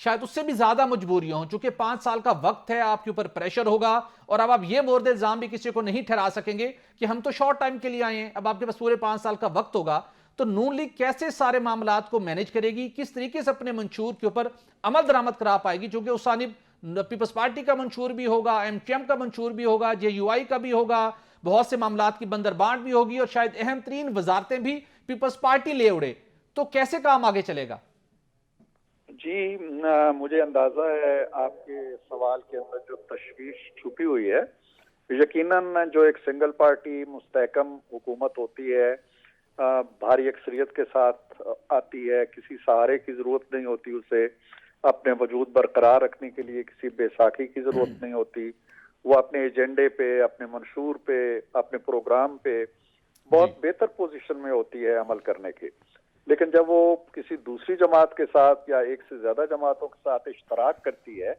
شاید اس سے بھی زیادہ مجبوریاں ہوں، چونکہ 5 سال کا وقت ہے، آپ کے اوپر پریشر ہوگا، اور اب آپ یہ مورد الزام بھی کسی کو نہیں ٹھہرا سکیں گے کہ ہم تو شارٹ ٹائم کے لیے آئے ہیں، اب آپ کے پاس پورے 5 سال کا وقت ہوگا۔ تو نون لیگ کیسے سارے معاملات کو مینج کرے گی، کس طریقے سے اپنے منشور کے اوپر عمل درآمد کرا پائے گی، چونکہ اس جانب پیپلز پارٹی کا منشور بھی ہوگا، ایم ٹی ایم کا منشور بھی ہوگا، جے یو آئی کا بھی ہوگا، بہت سے معاملات کی بندربانٹ بھی ہوگی، اور شاید اہم ترین وزارتیں بھی پیپلز پارٹی لے اڑے، تو کیسے کام آگے چلے گا؟ جی، مجھے اندازہ ہے آپ کے سوال کے اندر جو تشویش چھپی ہوئی ہے، یقیناً جو ایک سنگل پارٹی مستحکم حکومت ہوتی ہے، بھاری اکثریت کے ساتھ آتی ہے، کسی سہارے کی ضرورت نہیں ہوتی اسے، اپنے وجود برقرار رکھنے کے لیے کسی بیساکھی کی ضرورت نہیں ہوتی، وہ اپنے ایجنڈے پہ، اپنے منشور پہ، اپنے پروگرام پہ بہت بہتر پوزیشن میں ہوتی ہے عمل کرنے کے۔ لیکن جب وہ کسی دوسری جماعت کے ساتھ یا ایک سے زیادہ جماعتوں کے ساتھ اشتراک کرتی ہے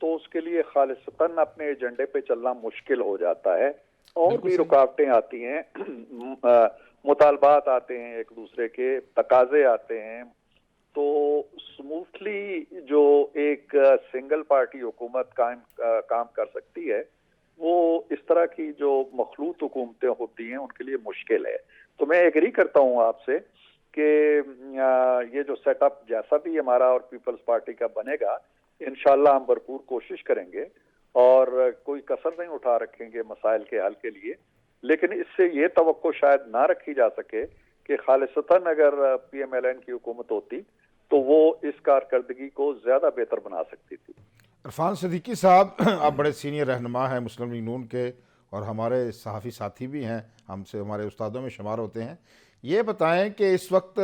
تو اس کے لیے خالصتاً اپنے ایجنڈے پہ چلنا مشکل ہو جاتا ہے، اور بھی رکاوٹیں آتی ہیں، مطالبات آتے ہیں، ایک دوسرے کے تقاضے آتے ہیں، تو سموتھلی جو ایک سنگل پارٹی حکومت کام کر سکتی ہے، وہ اس طرح کی جو مخلوط حکومتیں ہوتی ہیں ان کے لیے مشکل ہے۔ تو میں ایگری کرتا ہوں آپ سے کہ یہ جو سیٹ اپ جیسا بھی ہمارا اور پیپلز پارٹی کا بنے گا، انشاءاللہ ہم بھرپور کوشش کریں گے اور کوئی کسر نہیں اٹھا رکھیں گے مسائل کے حل کے لیے، لیکن اس سے یہ توقع شاید نہ رکھی جا سکے کہ خالصتاً اگر پی ایم ایل این کی حکومت ہوتی تو وہ اس کارکردگی کو زیادہ بہتر بنا سکتی تھی۔ عرفان صدیقی صاحب، آپ بڑے سینئر رہنما ہیں مسلم لیگ نون کے، اور ہمارے صحافی ساتھی بھی ہیں، ہم سے ہمارے استادوں میں شمار ہوتے ہیں۔ یہ بتائیں کہ اس وقت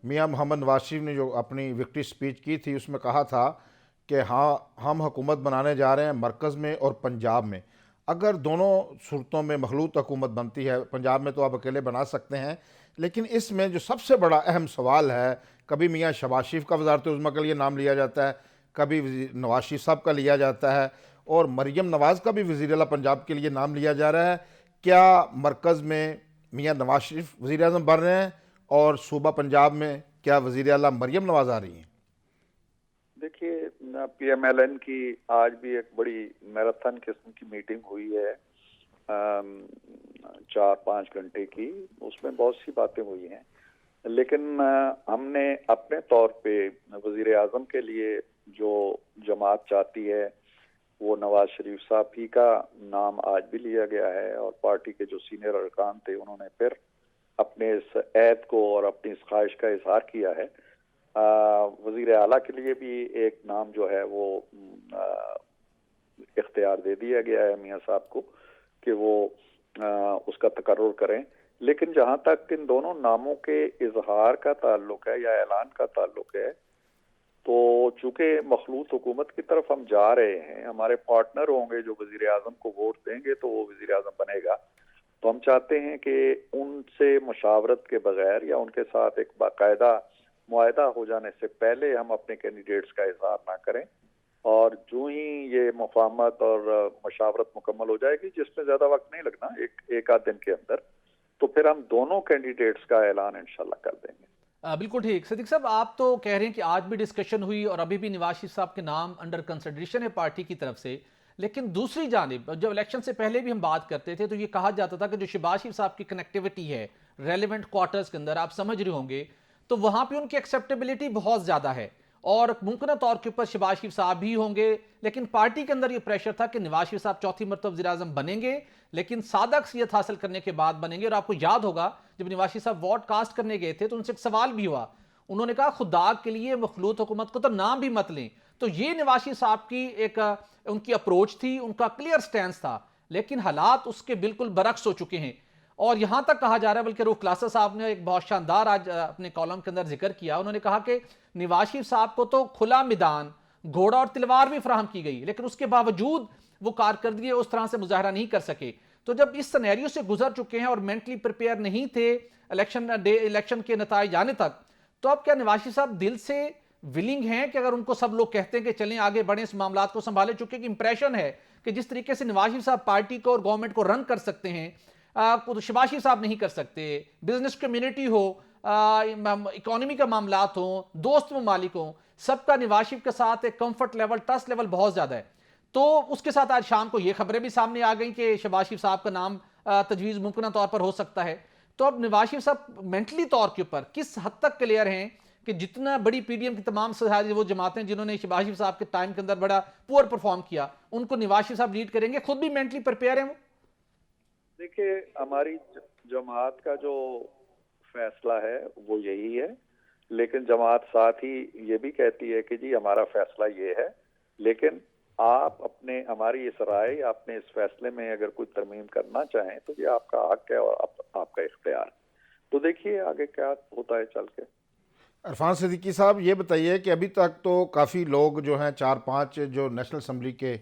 میاں محمد نواز شریف نے جو اپنی وکٹری سپیچ کی تھی، اس میں کہا تھا کہ ہاں ہم حکومت بنانے جا رہے ہیں مرکز میں اور پنجاب میں۔ اگر دونوں صورتوں میں مخلوط حکومت بنتی ہے، پنجاب میں تو آپ اکیلے بنا سکتے ہیں، لیکن اس میں جو سب سے بڑا اہم سوال ہے، کبھی میاں شہباز شریف کا وزارت عظمیٰ کے لیے نام لیا جاتا ہے، کبھی نواز شریف صاحب کا لیا جاتا ہے، اور مریم نواز کا بھی وزیر اعلیٰ پنجاب کے لیے نام لیا جا رہا ہے۔ کیا مرکز میں میاں نواز شریف وزیر اعظم بن رہے ہیں، اور صوبہ پنجاب میں کیا وزیر اعلیٰ مریم نواز آ رہی ہیں؟ دیکھیے، پی ایم ایل این کی آج بھی ایک بڑی میراتھن قسم کی میٹنگ ہوئی ہے، 4-5 گھنٹے کی، اس میں بہت سی باتیں ہوئی ہیں، لیکن ہم نے اپنے طور پہ وزیر اعظم کے لیے جو جماعت چاہتی ہے وہ نواز شریف صاحب ہی کا نام آج بھی لیا گیا ہے، اور پارٹی کے جو سینئر ارکان تھے انہوں نے پھر اپنے اس عہد کو اور اپنی اس خواہش کا اظہار کیا ہے۔ وزیر اعلیٰ کے لیے بھی ایک نام جو ہے وہ اختیار دے دیا گیا ہے میاں صاحب کو کہ وہ اس کا تقرر کریں، لیکن جہاں تک ان دونوں ناموں کے اظہار کا تعلق ہے یا اعلان کا تعلق ہے، تو چونکہ مخلوط حکومت کی طرف ہم جا رہے ہیں، ہمارے پارٹنر ہوں گے جو وزیر اعظم کو ووٹ دیں گے تو وہ وزیر اعظم بنے گا، تو ہم چاہتے ہیں کہ ان سے مشاورت کے بغیر یا ان کے ساتھ ایک باقاعدہ معاہدہ ہو جانے سے پہلے ہم اپنے کینڈیڈیٹس کا اظہار نہ کریں، اور جو ہی یہ مفاہمت اور مشاورت مکمل ہو جائے گی، جس میں زیادہ وقت نہیں لگنا، ایک آدھ دن کے اندر، تو پھر ہم دونوں کینڈیڈیٹس کا اعلان انشاءاللہ کر دیں گے۔ بالکل ٹھیک صدیق صاحب، آپ تو کہہ رہے ہیں کہ آج بھی ڈسکشن ہوئی اور ابھی بھی نواز شریف صاحب کے نام انڈر کنسیڈریشن ہے پارٹی کی طرف سے، لیکن دوسری جانب جب الیکشن سے پہلے بھی ہم بات کرتے تھے تو یہ کہا جاتا تھا کہ جو شہباز شریف صاحب کی کنیکٹیوٹی ہے ریلیونٹ کوارٹرز کے اندر، آپ سمجھ رہے ہوں گے، تو وہاں پہ ان کی ایکسیپٹیبلٹی بہت زیادہ ہے، اور ممکنہ طور کے اوپر شہباز شریف صاحب بھی ہوں گے، لیکن پارٹی کے اندر یہ پریشر تھا کہ نواز شریف صاحب چوتھی مرتبہ وزیر اعظم بنیں گے، لیکن سادہ اکثریت حاصل کرنے کے بعد بنیں گے۔ اور آپ کو یاد ہوگا جب نواز شریف صاحب ووٹ کاسٹ کرنے گئے تھے تو ان سے ایک سوال بھی ہوا، انہوں نے کہا خدا کے لیے مخلوط حکومت کو تو نام بھی مت لیں۔ تو یہ نواز شریف صاحب کی ایک ان کی اپروچ تھی، ان کا کلیئر سٹینس تھا، لیکن حالات اس کے بالکل برعکس ہو چکے ہیں، اور یہاں تک کہا جا رہا ہے، بلکہ روح کلاسر صاحب نے ایک بہت شاندار آج اپنے کالم کے اندر ذکر کیا، انہوں نے کہا کہ نواز شریف صاحب کو تو کھلا میدان، گھوڑا اور تلوار بھی فراہم کی گئی، لیکن اس کے باوجود وہ کارکردگی اس طرح سے مظاہرہ نہیں کر سکے۔ تو جب اس سینیریو سے گزر چکے ہیں اور مینٹلی پریپیئر نہیں تھے الیکشن کے نتائج آنے تک، تو اب کیا نواز شریف صاحب دل سے ولنگ ہیں کہ اگر ان کو سب لوگ کہتے ہیں کہ چلیں آگے بڑھیں اس معاملات کو سنبھالیں، چونکہ ایک امپریشن ہے کہ جس طریقے سے نواز شریف صاحب پارٹی کو اور گورنمنٹ کو رن کر سکتے ہیں، شہباز شریف صاحب نہیں کر سکتے، بزنس کمیونٹی ہو، اکانومی کا معاملات ہوں، دوست ممالک ہوں، سب کا نواز شریف کے ساتھ ایک کمفرٹ لیول، ٹرسٹ لیول بہت زیادہ ہے. تو اس کے ساتھ آج شام کو یہ خبریں بھی سامنے آ گئیں کہ شہباز شریف صاحب کا نام تجویز ممکنہ طور پر ہو سکتا ہے. تو اب نواز شریف صاحب مینٹلی طور کے اوپر کس حد تک کلیئر ہیں کہ جتنا بڑی پی ڈی ایم کی تمام وہ جماعتیں جنہوں نے شہباز شریف صاحب کے ٹائم کے اندر بڑا پور پرفارم کیا، ان کو نواز شریف صاحب لیڈ کریں گے؟ خود بھی مینٹلی پریپیئر ہیں وہ؟ دیکھیے، ہماری جماعت کا جو فیصلہ ہے وہ یہی ہے، لیکن جماعت ساتھ ہی یہ بھی کہتی ہے کہ جی ہمارا فیصلہ یہ ہے، لیکن آپ اپنے ہماری اس رائے، اپنے اس فیصلے میں اگر کوئی ترمیم کرنا چاہیں تو یہ آپ کا حق ہے اور آپ کا اختیار. تو دیکھیے آگے کیا ہوتا ہے چل کے. عرفان صدیقی صاحب، یہ بتائیے کہ ابھی تک تو کافی لوگ جو ہیں 4-5 جو نیشنل اسمبلی کے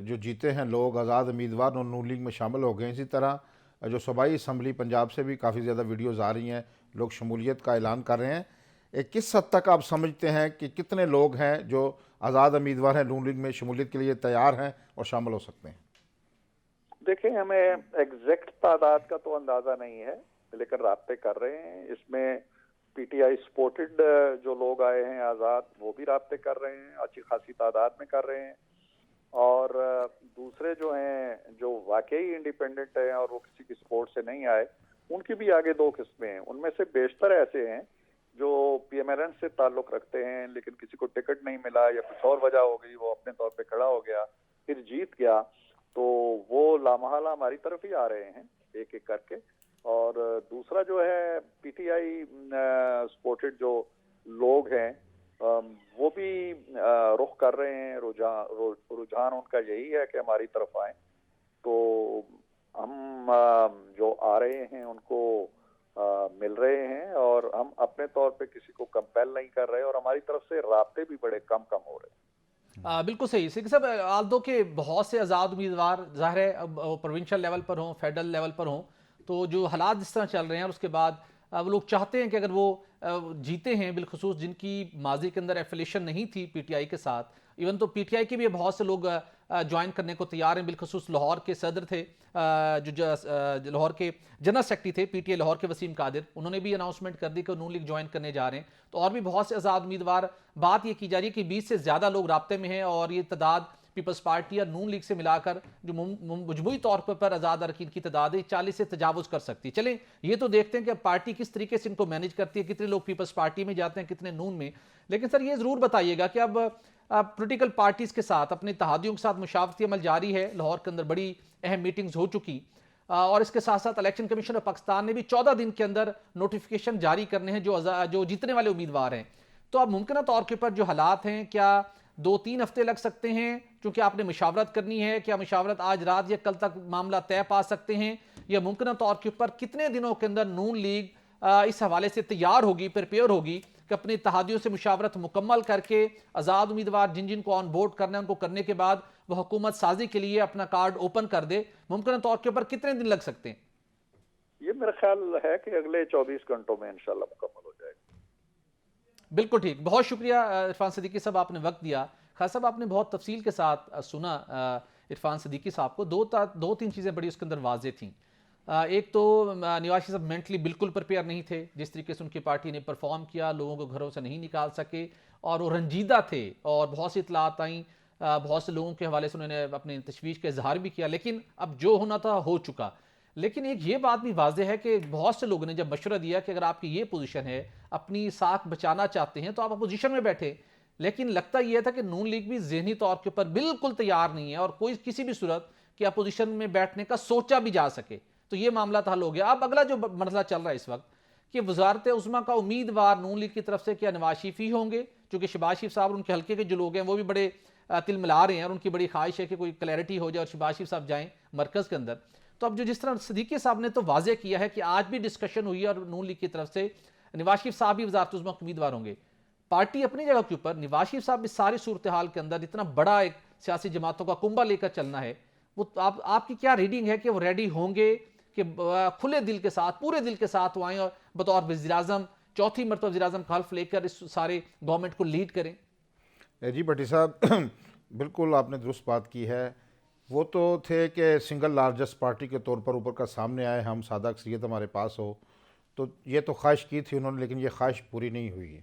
جو جیتے ہیں لوگ آزاد امیدوار اور نون لیگ میں شامل ہو گئے. اسی طرح جو صوبائی اسمبلی پنجاب سے بھی کافی زیادہ ویڈیوز آ رہی ہیں، لوگ شمولیت کا اعلان کر رہے ہیں. کس حد تک آپ سمجھتے ہیں کہ کتنے لوگ ہیں جو آزاد امیدوار ہیں نون لیگ میں شمولیت کے لیے تیار ہیں اور شامل ہو سکتے ہیں؟ دیکھیں، ہمیں ایگزیکٹ تعداد کا تو اندازہ نہیں ہے، لیکن رابطے کر رہے ہیں. اس میں پی ٹی آئی سپورٹڈ جو لوگ آئے ہیں آزاد، وہ بھی رابطے کر رہے ہیں، اچھی خاصی تعداد میں کر رہے ہیں. اور دوسرے جو ہیں جو واقعی انڈیپینڈنٹ ہیں اور وہ کسی کی سپورٹ سے نہیں آئے، ان کی بھی آگے 2 قسمیں ہیں. ان میں سے بیشتر ایسے ہیں جو پی ایم ایل این سے تعلق رکھتے ہیں، لیکن کسی کو ٹکٹ نہیں ملا یا کچھ اور وجہ ہو گئی، وہ اپنے طور پہ کھڑا ہو گیا پھر جیت گیا، تو وہ لامحالہ ہماری طرف ہی آ رہے ہیں ایک ایک کر کے. اور دوسرا جو ہے پی ٹی آئی سپورٹڈ جو لوگ ہیں وہ بھی رخ کر رہے ہیں، رجحان ان کا یہی ہے کہ ہماری طرف آئیں. تو ہم جو آ رہے ہیں ان کو مل رہے ہیں، اور ہم اپنے طور پہ کسی کو کمپیل نہیں کر رہے، اور ہماری طرف سے رابطے بھی بڑے کم ہو رہے ہیں. بالکل صحیح صدیقی صاحب. آلدو کہ بہت سے آزاد امیدوار ظاہر ہے اب پروونشل لیول پر ہوں، فیڈرل لیول پر ہوں، تو جو حالات جس طرح چل رہے ہیں اور اس کے بعد وہ لوگ چاہتے ہیں کہ اگر وہ جیتے ہیں، بالخصوص جن کی ماضی کے اندر ایفیلیشن نہیں تھی پی ٹی آئی کے ساتھ، ایون تو پی ٹی آئی کے بھی بہت سے لوگ جوائن کرنے کو تیار ہیں. بالخصوص لاہور کے صدر تھے، جو لاہور کے جنرل سیکرٹری تھے پی ٹی آئی لاہور کے وسیم قادر، انہوں نے بھی اناؤنسمنٹ کر دی کہ نون لیگ جوائن کرنے جا رہے ہیں. تو اور بھی بہت سے آزاد امیدوار، بات یہ کی جا رہی ہے کہ 20 سے زیادہ لوگ رابطے میں ہیں، اور یہ تعداد پیپلز پارٹی اور نون لیگ سے ملا کر جو مجموعی طور پر آزاد ارکین کی تعداد ہے 40 سے تجاوز کر سکتی. چلیں یہ تو دیکھتے ہیں کہ پارٹی کس طریقے سے ان کو مینیج کرتی ہے، کتنے لوگ پیپلز پارٹی میں جاتے ہیں، کتنے نون میں. لیکن سر یہ ضرور بتائیے گا کہ اب پولیٹیکل پارٹیز کے ساتھ، اپنے اتحادیوں کے ساتھ مشاورتی عمل جاری ہے. لاہور کے اندر بڑی اہم میٹنگز ہو چکی، اور اس کے ساتھ ساتھ الیکشن کمیشن آف پاکستان نے بھی 14 دن کے اندر نوٹیفیکیشن جاری کرنے ہیں جو جیتنے والے امیدوار ہیں. تو اب ممکنہ طور کے اوپر جو حالات ہیں، کیا 2-3 ہفتے لگ سکتے ہیں چونکہ آپ نے مشاورت کرنی ہے؟ کیا مشاورت آج رات یا کل تک معاملہ طے پا سکتے ہیں؟ یا ممکنہ طور کے اوپر کتنے دنوں کے اندر نون لیگ اس حوالے سے تیار ہوگی، پریپیئر ہوگی کہ اپنے اتحادیوں سے مشاورت مکمل کر کے آزاد امیدوار جن کو آن بورڈ کرنا ہے ان کو کرنے کے بعد وہ حکومت سازی کے لیے اپنا کارڈ اوپن کر دے؟ ممکنہ طور کے اوپر کتنے دن لگ سکتے ہیں؟ یہ میرا خیال ہے کہ اگلے 24 گھنٹوں میں انشاءاللہ مکمل ہو جائے گا. بالکل ٹھیک. بہت شکریہ عرفان صدیقی صاحب، آپ نے وقت دیا. خاص صاحب آپ نے بہت تفصیل کے ساتھ سنا عرفان صدیقی صاحب کو. 2-3 چیزیں بڑی اس کے اندر واضح تھیں. ایک تو نواز شریف صاحب مینٹلی بالکل پریپیئر نہیں تھے، جس طریقے سے ان کی پارٹی نے پرفارم کیا، لوگوں کو گھروں سے نہیں نکال سکے، اور وہ رنجیدہ تھے، اور بہت سی اطلاعات آئیں، بہت سے لوگوں کے حوالے سے انہوں نے اپنے تشویش کا اظہار بھی کیا. لیکن اب جو ہونا تھا ہو چکا. لیکن ایک یہ بات بھی واضح ہے کہ بہت سے لوگوں نے جب مشورہ دیا کہ اگر آپ کی یہ پوزیشن ہے، اپنی ساکھ بچانا چاہتے ہیں تو آپ اپوزیشن میں بیٹھے. لیکن لگتا یہ تھا کہ نون لیگ بھی ذہنی طور کے اوپر بالکل تیار نہیں ہے، اور کوئی کسی بھی صورت کہ اپوزیشن میں بیٹھنے کا سوچا بھی جا سکے. تو یہ معاملہ حل ہو گیا. اب اگلا جو مسئلہ چل رہا ہے اس وقت کہ وزارت عظمیٰ کا امیدوار نون لیگ کی طرف سے کیا نواز شریف ہی ہوں گے؟ چونکہ شہباز شریف صاحب اور ان کے حلقے کے جو لوگ ہیں وہ بھی بڑے تل ملا رہے ہیں، اور ان کی بڑی خواہش ہے کہ کوئی کلیئرٹی ہو جائے اور شہباز شریف صاحب جائیں مرکز کے اندر. تو اب جس طرح صدیقی صاحب نے تو واضح کیا ہے کہ آج بھی ڈسکشن ہوئی ہے اور نون لیگ کی طرف سے نواز شریف صاحب بھی وزارت عظمیٰ کے امیدوار ہوں گے. پارٹی اپنی جگہ کے اوپر، نواز شریف صاحب اس ساری صورتحال کے اندر اتنا بڑا ایک سیاسی جماعتوں کا کنبہ لے کر چلنا ہے، وہ آپ کی کیا ریڈنگ ہے کہ وہ ریڈی ہوں گے کہ کھلے دل کے ساتھ، پورے دل کے ساتھ وہ آئیں اور بطور وزیراعظم، چوتھی مرتبہ وزیراعظم کا حلف لے کر اس سارے گورنمنٹ کو لیڈ کریں؟ جی بھٹی صاحب، بالکل آپ نے درست بات کی ہے. وہ تو تھے کہ سنگل لارجسٹ پارٹی کے طور پر اوپر کا سامنے آئے، ہم سادہ اکثریت ہمارے پاس ہو، تو یہ تو خواہش کی تھی انہوں نے، لیکن یہ خواہش پوری نہیں ہوئی ہے.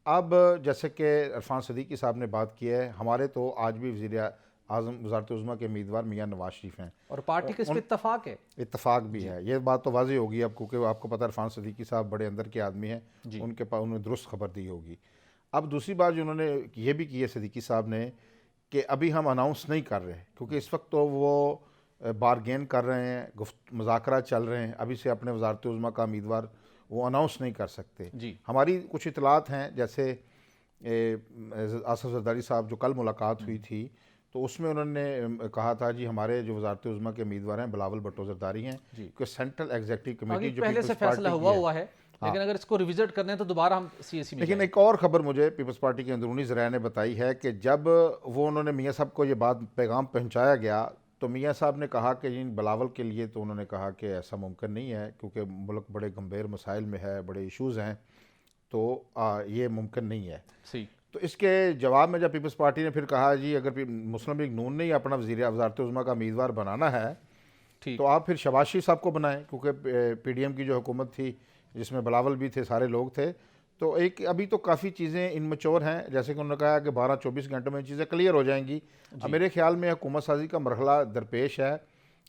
اب جیسے کہ عرفان صدیقی صاحب نے بات کی ہے، ہمارے تو آج بھی وزیر اعظم وزارت عظمیٰ کے امیدوار میاں نواز شریف ہیں، اور پارٹی کا اس پہ اتفاق ہے. اتفاق بھی ہے. یہ بات تو واضح ہوگی اب، کیونکہ آپ کو پتہ عرفان صدیقی صاحب بڑے اندر کے آدمی ہیں، ان کے پاس انہوں نے درست خبر دی ہوگی. اب دوسری بات جو انہوں نے یہ بھی کی ہے صدیقی صاحب نے کہ ابھی ہم اناؤنس نہیں کر رہے، کیونکہ اس وقت تو وہ بارگین کر رہے ہیں، مذاکرات چل رہے ہیں، ابھی سے اپنے وزارت عظمیٰ کا امیدوار وہ اناؤنس نہیں کر سکتے. ہماری کچھ اطلاعات ہیں، جیسے آصف زرداری صاحب جو کل ملاقات ہوئی تھی تو اس میں انہوں نے کہا تھا جی ہمارے جو وزارت عظمیٰ کے امیدوار ہیں بلاول بھٹو زرداری ہیں، کہ سینٹرل ایگزیکٹو کمیٹی جو پہلے سے فیصلہ ہوا ہے، لیکن اگر اس کو ریوزٹ کرنے تو دوبارہ ہم CAC میں. لیکن ایک اور خبر مجھے پیپلز پارٹی کے اندرونی ذرائع نے بتائی ہے کہ جب انہوں نے میاں صاحب کو یہ بات پیغام پہنچایا گیا تو میاں صاحب نے کہا کہ جن بلاول کے لیے تو انہوں نے کہا کہ ایسا ممکن نہیں ہے، کیونکہ ملک بڑے گمبھیر مسائل میں ہے، بڑے ایشوز ہیں، تو یہ ممکن نہیں ہے. تو اس کے جواب میں جب پیپلز پارٹی نے پھر کہا جی اگر مسلم لیگ نون نے اپنا وزارت عظمیٰ کا امیدوار بنانا ہے تو آپ پھر شہباز شریف صاحب کو بنائیں، کیونکہ PDM کی جو حکومت تھی جس میں بلاول بھی تھے، سارے لوگ تھے. تو ایک ابھی تو کافی چیزیں انمیچور ہیں، جیسے کہ انہوں نے کہا کہ 12-24 گھنٹوں میں چیزیں کلیئر ہو جائیں گی. میرے خیال میں حکومت سازی کا مرحلہ درپیش ہے،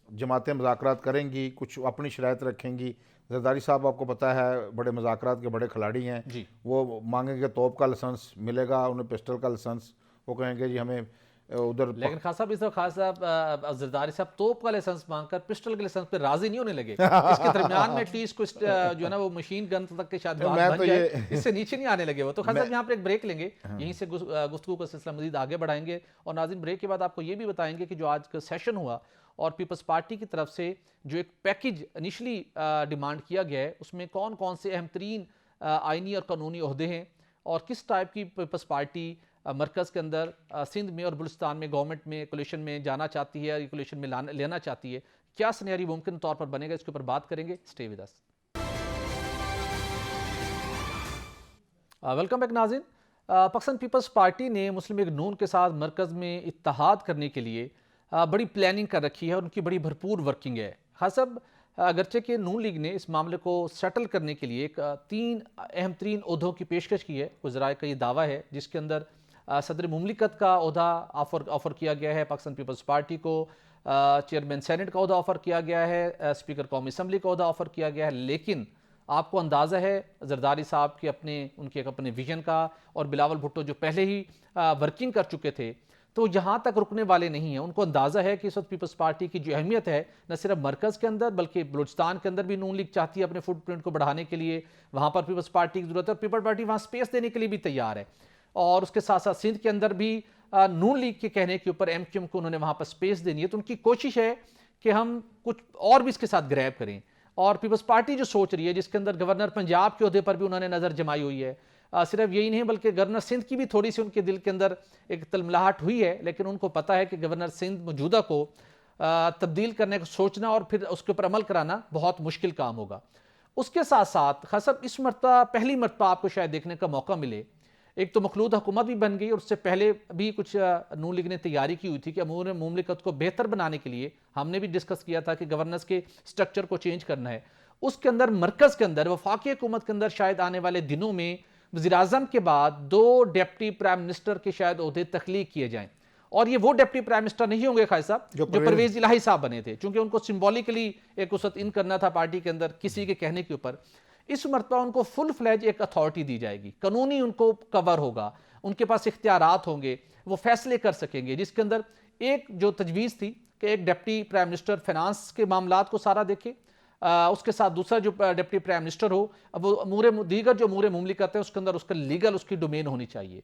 جماعتیں مذاکرات کریں گی، کچھ اپنی شرائط رکھیں گی. زرداری صاحب آپ کو پتہ ہے بڑے مذاکرات کے بڑے کھلاڑی ہیں، وہ مانگیں گے توپ کا لائسنس، ملے گا انہیں پسٹل کا لائسنس، وہ کہیں گے جی ہمیں ادھر. لیکن خاص صاحب اس طرح خاص صاحب زرداری صاحب توپ کا لائسنس مانگ کر پسٹل کے لائسنس پہ راضی نہیں ہونے لگے. اس کے درمیان میں ایٹ لیسٹ کچھ جو ہے نا وہ مشین گن تک کے شاید بات بن جائے، اس سے نیچے نہیں آنے لگے وہ. تو خاص صاحب یہاں پر ایک بریک لیں گے، یہیں سے گفتگو کا سلسلہ مزید آگے بڑھائیں گے. اور ناظرین بریک کے بعد آپ کو یہ بھی بتائیں گے کہ جو آج کا سیشن ہوا اور پیپلز پارٹی کی طرف سے جو ایک پیکج انیشلی ڈیمانڈ کیا گیا ہے اس میں کون کون سے اہم ترین آئینی اور قانونی عہدے ہیں، اور کس ٹائپ کی پیپلز پارٹی مرکز کے اندر سندھ میں اور بلوچستان میں گورنمنٹ میں کولیشن میں جانا چاہتی ہے، کولیشن میں لینا چاہتی ہے، کیا سینیریو ممکن طور پر بنے گا، اس کے اوپر بات کریں گے. Stay with us. Welcome back ناظرین. پاکستان پیپلز پارٹی نے مسلم لیگ نون کے ساتھ مرکز میں اتحاد کرنے کے لیے بڑی پلاننگ کر رکھی ہے اور ان کی بڑی بھرپور ورکنگ ہے. حسب اگرچہ کہ نون لیگ نے اس معاملے کو سیٹل کرنے کے لیے ایک 3 اہم ترین عہدوں کی پیشکش کی ہے، وزراء کا یہ دعویٰ ہے، جس کے اندر صدر مملکت کا عہدہ آفر کیا گیا ہے پاکستان پیپلز پارٹی کو، چیئرمین سینٹ کا عہدہ آفر کیا گیا ہے، اسپیکر قومی اسمبلی کا عہدہ آفر کیا گیا ہے. لیکن آپ کو اندازہ ہے زرداری صاحب کے ان کے اپنے ویژن کا، اور بلاول بھٹو جو پہلے ہی ورکنگ کر چکے تھے تو یہاں تک رکنے والے نہیں ہیں. ان کو اندازہ ہے کہ اس وقت پیپلز پارٹی کی جو اہمیت ہے نہ صرف مرکز کے اندر بلکہ بلوچستان کے اندر بھی نون لیگ چاہتی ہے اپنے فٹ پرنٹ کو بڑھانے کے لیے، وہاں پر پیپلز پارٹی کی ضرورت ہے اور پیپلز پارٹی وہاں سپیس دینے کے لیے بھی تیار ہے. اور اس کے ساتھ ساتھ سندھ کے اندر بھی نون لیگ کے کہنے کے اوپر MQM کو انہوں نے وہاں پر سپیس دینی ہے. تو ان کی کوشش ہے کہ ہم کچھ اور بھی اس کے ساتھ گریب کریں. اور پیپلز پارٹی جو سوچ رہی ہے، جس کے اندر گورنر پنجاب کے عہدے پر بھی انہوں نے نظر جمائی ہوئی ہے، صرف یہی نہیں بلکہ گورنر سندھ کی بھی تھوڑی سی ان کے دل کے اندر ایک تلملاہٹ ہوئی ہے، لیکن ان کو پتہ ہے کہ گورنر سندھ موجودہ کو تبدیل کرنے کو سوچنا اور پھر اس کے اوپر عمل کرانا بہت مشکل کام ہوگا. اس کے ساتھ ساتھ خاصب اس مرتبہ پہلی مرتبہ آپ کو شاید دیکھنے کا موقع ملے، ایک تو مخلوط حکومت بھی بن گئی اور اس سے پہلے بھی کچھ نون لیگ نے تیاری کی ہوئی تھی کہ امور مملکت کو بہتر بنانے کے لیے ہم نے بھی ڈسکس کیا تھا کہ گورننس کے سٹرکچر کو چینج کرنا ہے. اس کے اندر مرکز کے اندر وفاقی حکومت کے اندر شاید آنے والے دنوں میں وزیراعظم کے بعد 2 ڈیپٹی پرائم منسٹر کے شاید عہدے تخلیق کیے جائیں، اور یہ وہ ڈیپٹی پرائم منسٹر نہیں ہوں گے خالد صاحب جو پرویز الہی صاحب بنے تھے، چونکہ ان کو سمبولیکلی ایک وسعت ان کرنا تھا پارٹی کے اندر کسی کے کہنے کے اوپر. اس مرتبہ ان کو فل فلیج ایک اتھارٹی دی جائے گی، قانونی ان کو کور ہوگا، ان کے پاس اختیارات ہوں گے، وہ فیصلے کر سکیں گے، جس کے اندر ایک جو تجویز تھی کہ ایک ڈیپٹی پرائم منسٹر فینانس کے معاملات کو سارا دیکھے، اس کے ساتھ دوسرا جو ڈیپٹی پرائم منسٹر ہو وہ دیگر جو امور مملکت ہے اس کے اندر اس کا لیگل اس کی ڈومین ہونی چاہیے.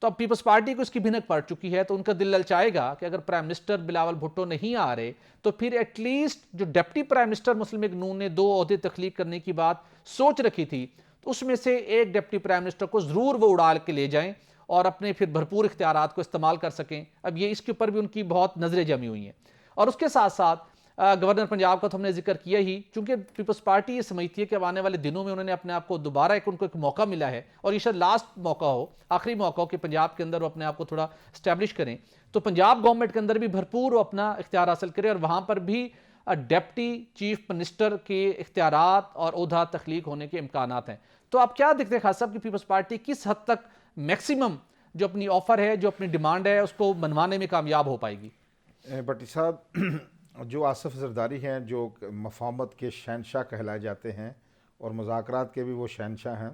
تو اب پیپلز پارٹی کو اس کی بھنک پڑ چکی ہے، تو ان کا دل للچائے گا کہ اگر پرائم منسٹر بلاول بھٹو نہیں آ رہے تو پھر ایٹ لیسٹ جو ڈیپٹی پرائم منسٹر مسلم لیگ نون نے 2 عہدے تخلیق کرنے کی بات سوچ رکھی تھی، تو اس میں سے ایک ڈیپٹی پرائم منسٹر کو ضرور وہ اڑال کے لے جائیں اور اپنے پھر بھرپور اختیارات کو استعمال کر سکیں. اب یہ اس کے اوپر بھی ان کی بہت نظریں جمی ہوئی ہیں. اور اس کے ساتھ ساتھ گورنر پنجاب کا تو ہم نے ذکر کیا ہی، چونکہ پیپلز پارٹی یہ سمجھتی ہے کہ آنے والے دنوں میں انہوں نے اپنے آپ کو دوبارہ ان کو ایک موقع ملا ہے، اور یہ شاید لاسٹ موقع ہو، آخری موقع ہو کہ پنجاب کے اندر وہ اپنے آپ کو تھوڑا اسٹیبلش کریں. تو پنجاب گورنمنٹ کے اندر بھی بھرپور وہ اپنا اختیار حاصل کرے اور وہاں پر بھی ڈیپٹی چیف منسٹر کے اختیارات اور عہدہ تخلیق ہونے کے امکانات ہیں. تو آپ کیا دیکھتے ہیں خان صاحب کہ پیپلز پارٹی کس حد تک میکسیمم جو اپنی آفر ہے, جو اپنی ڈیمانڈ ہے, اس کو منوانے میں کامیاب ہو پائے گی؟ بٹی صاحب, جو آصف زرداری ہیں جو مفاہمت کے شہنشاہ کہلائے جاتے ہیں اور مذاکرات کے بھی وہ شہنشاہ ہیں,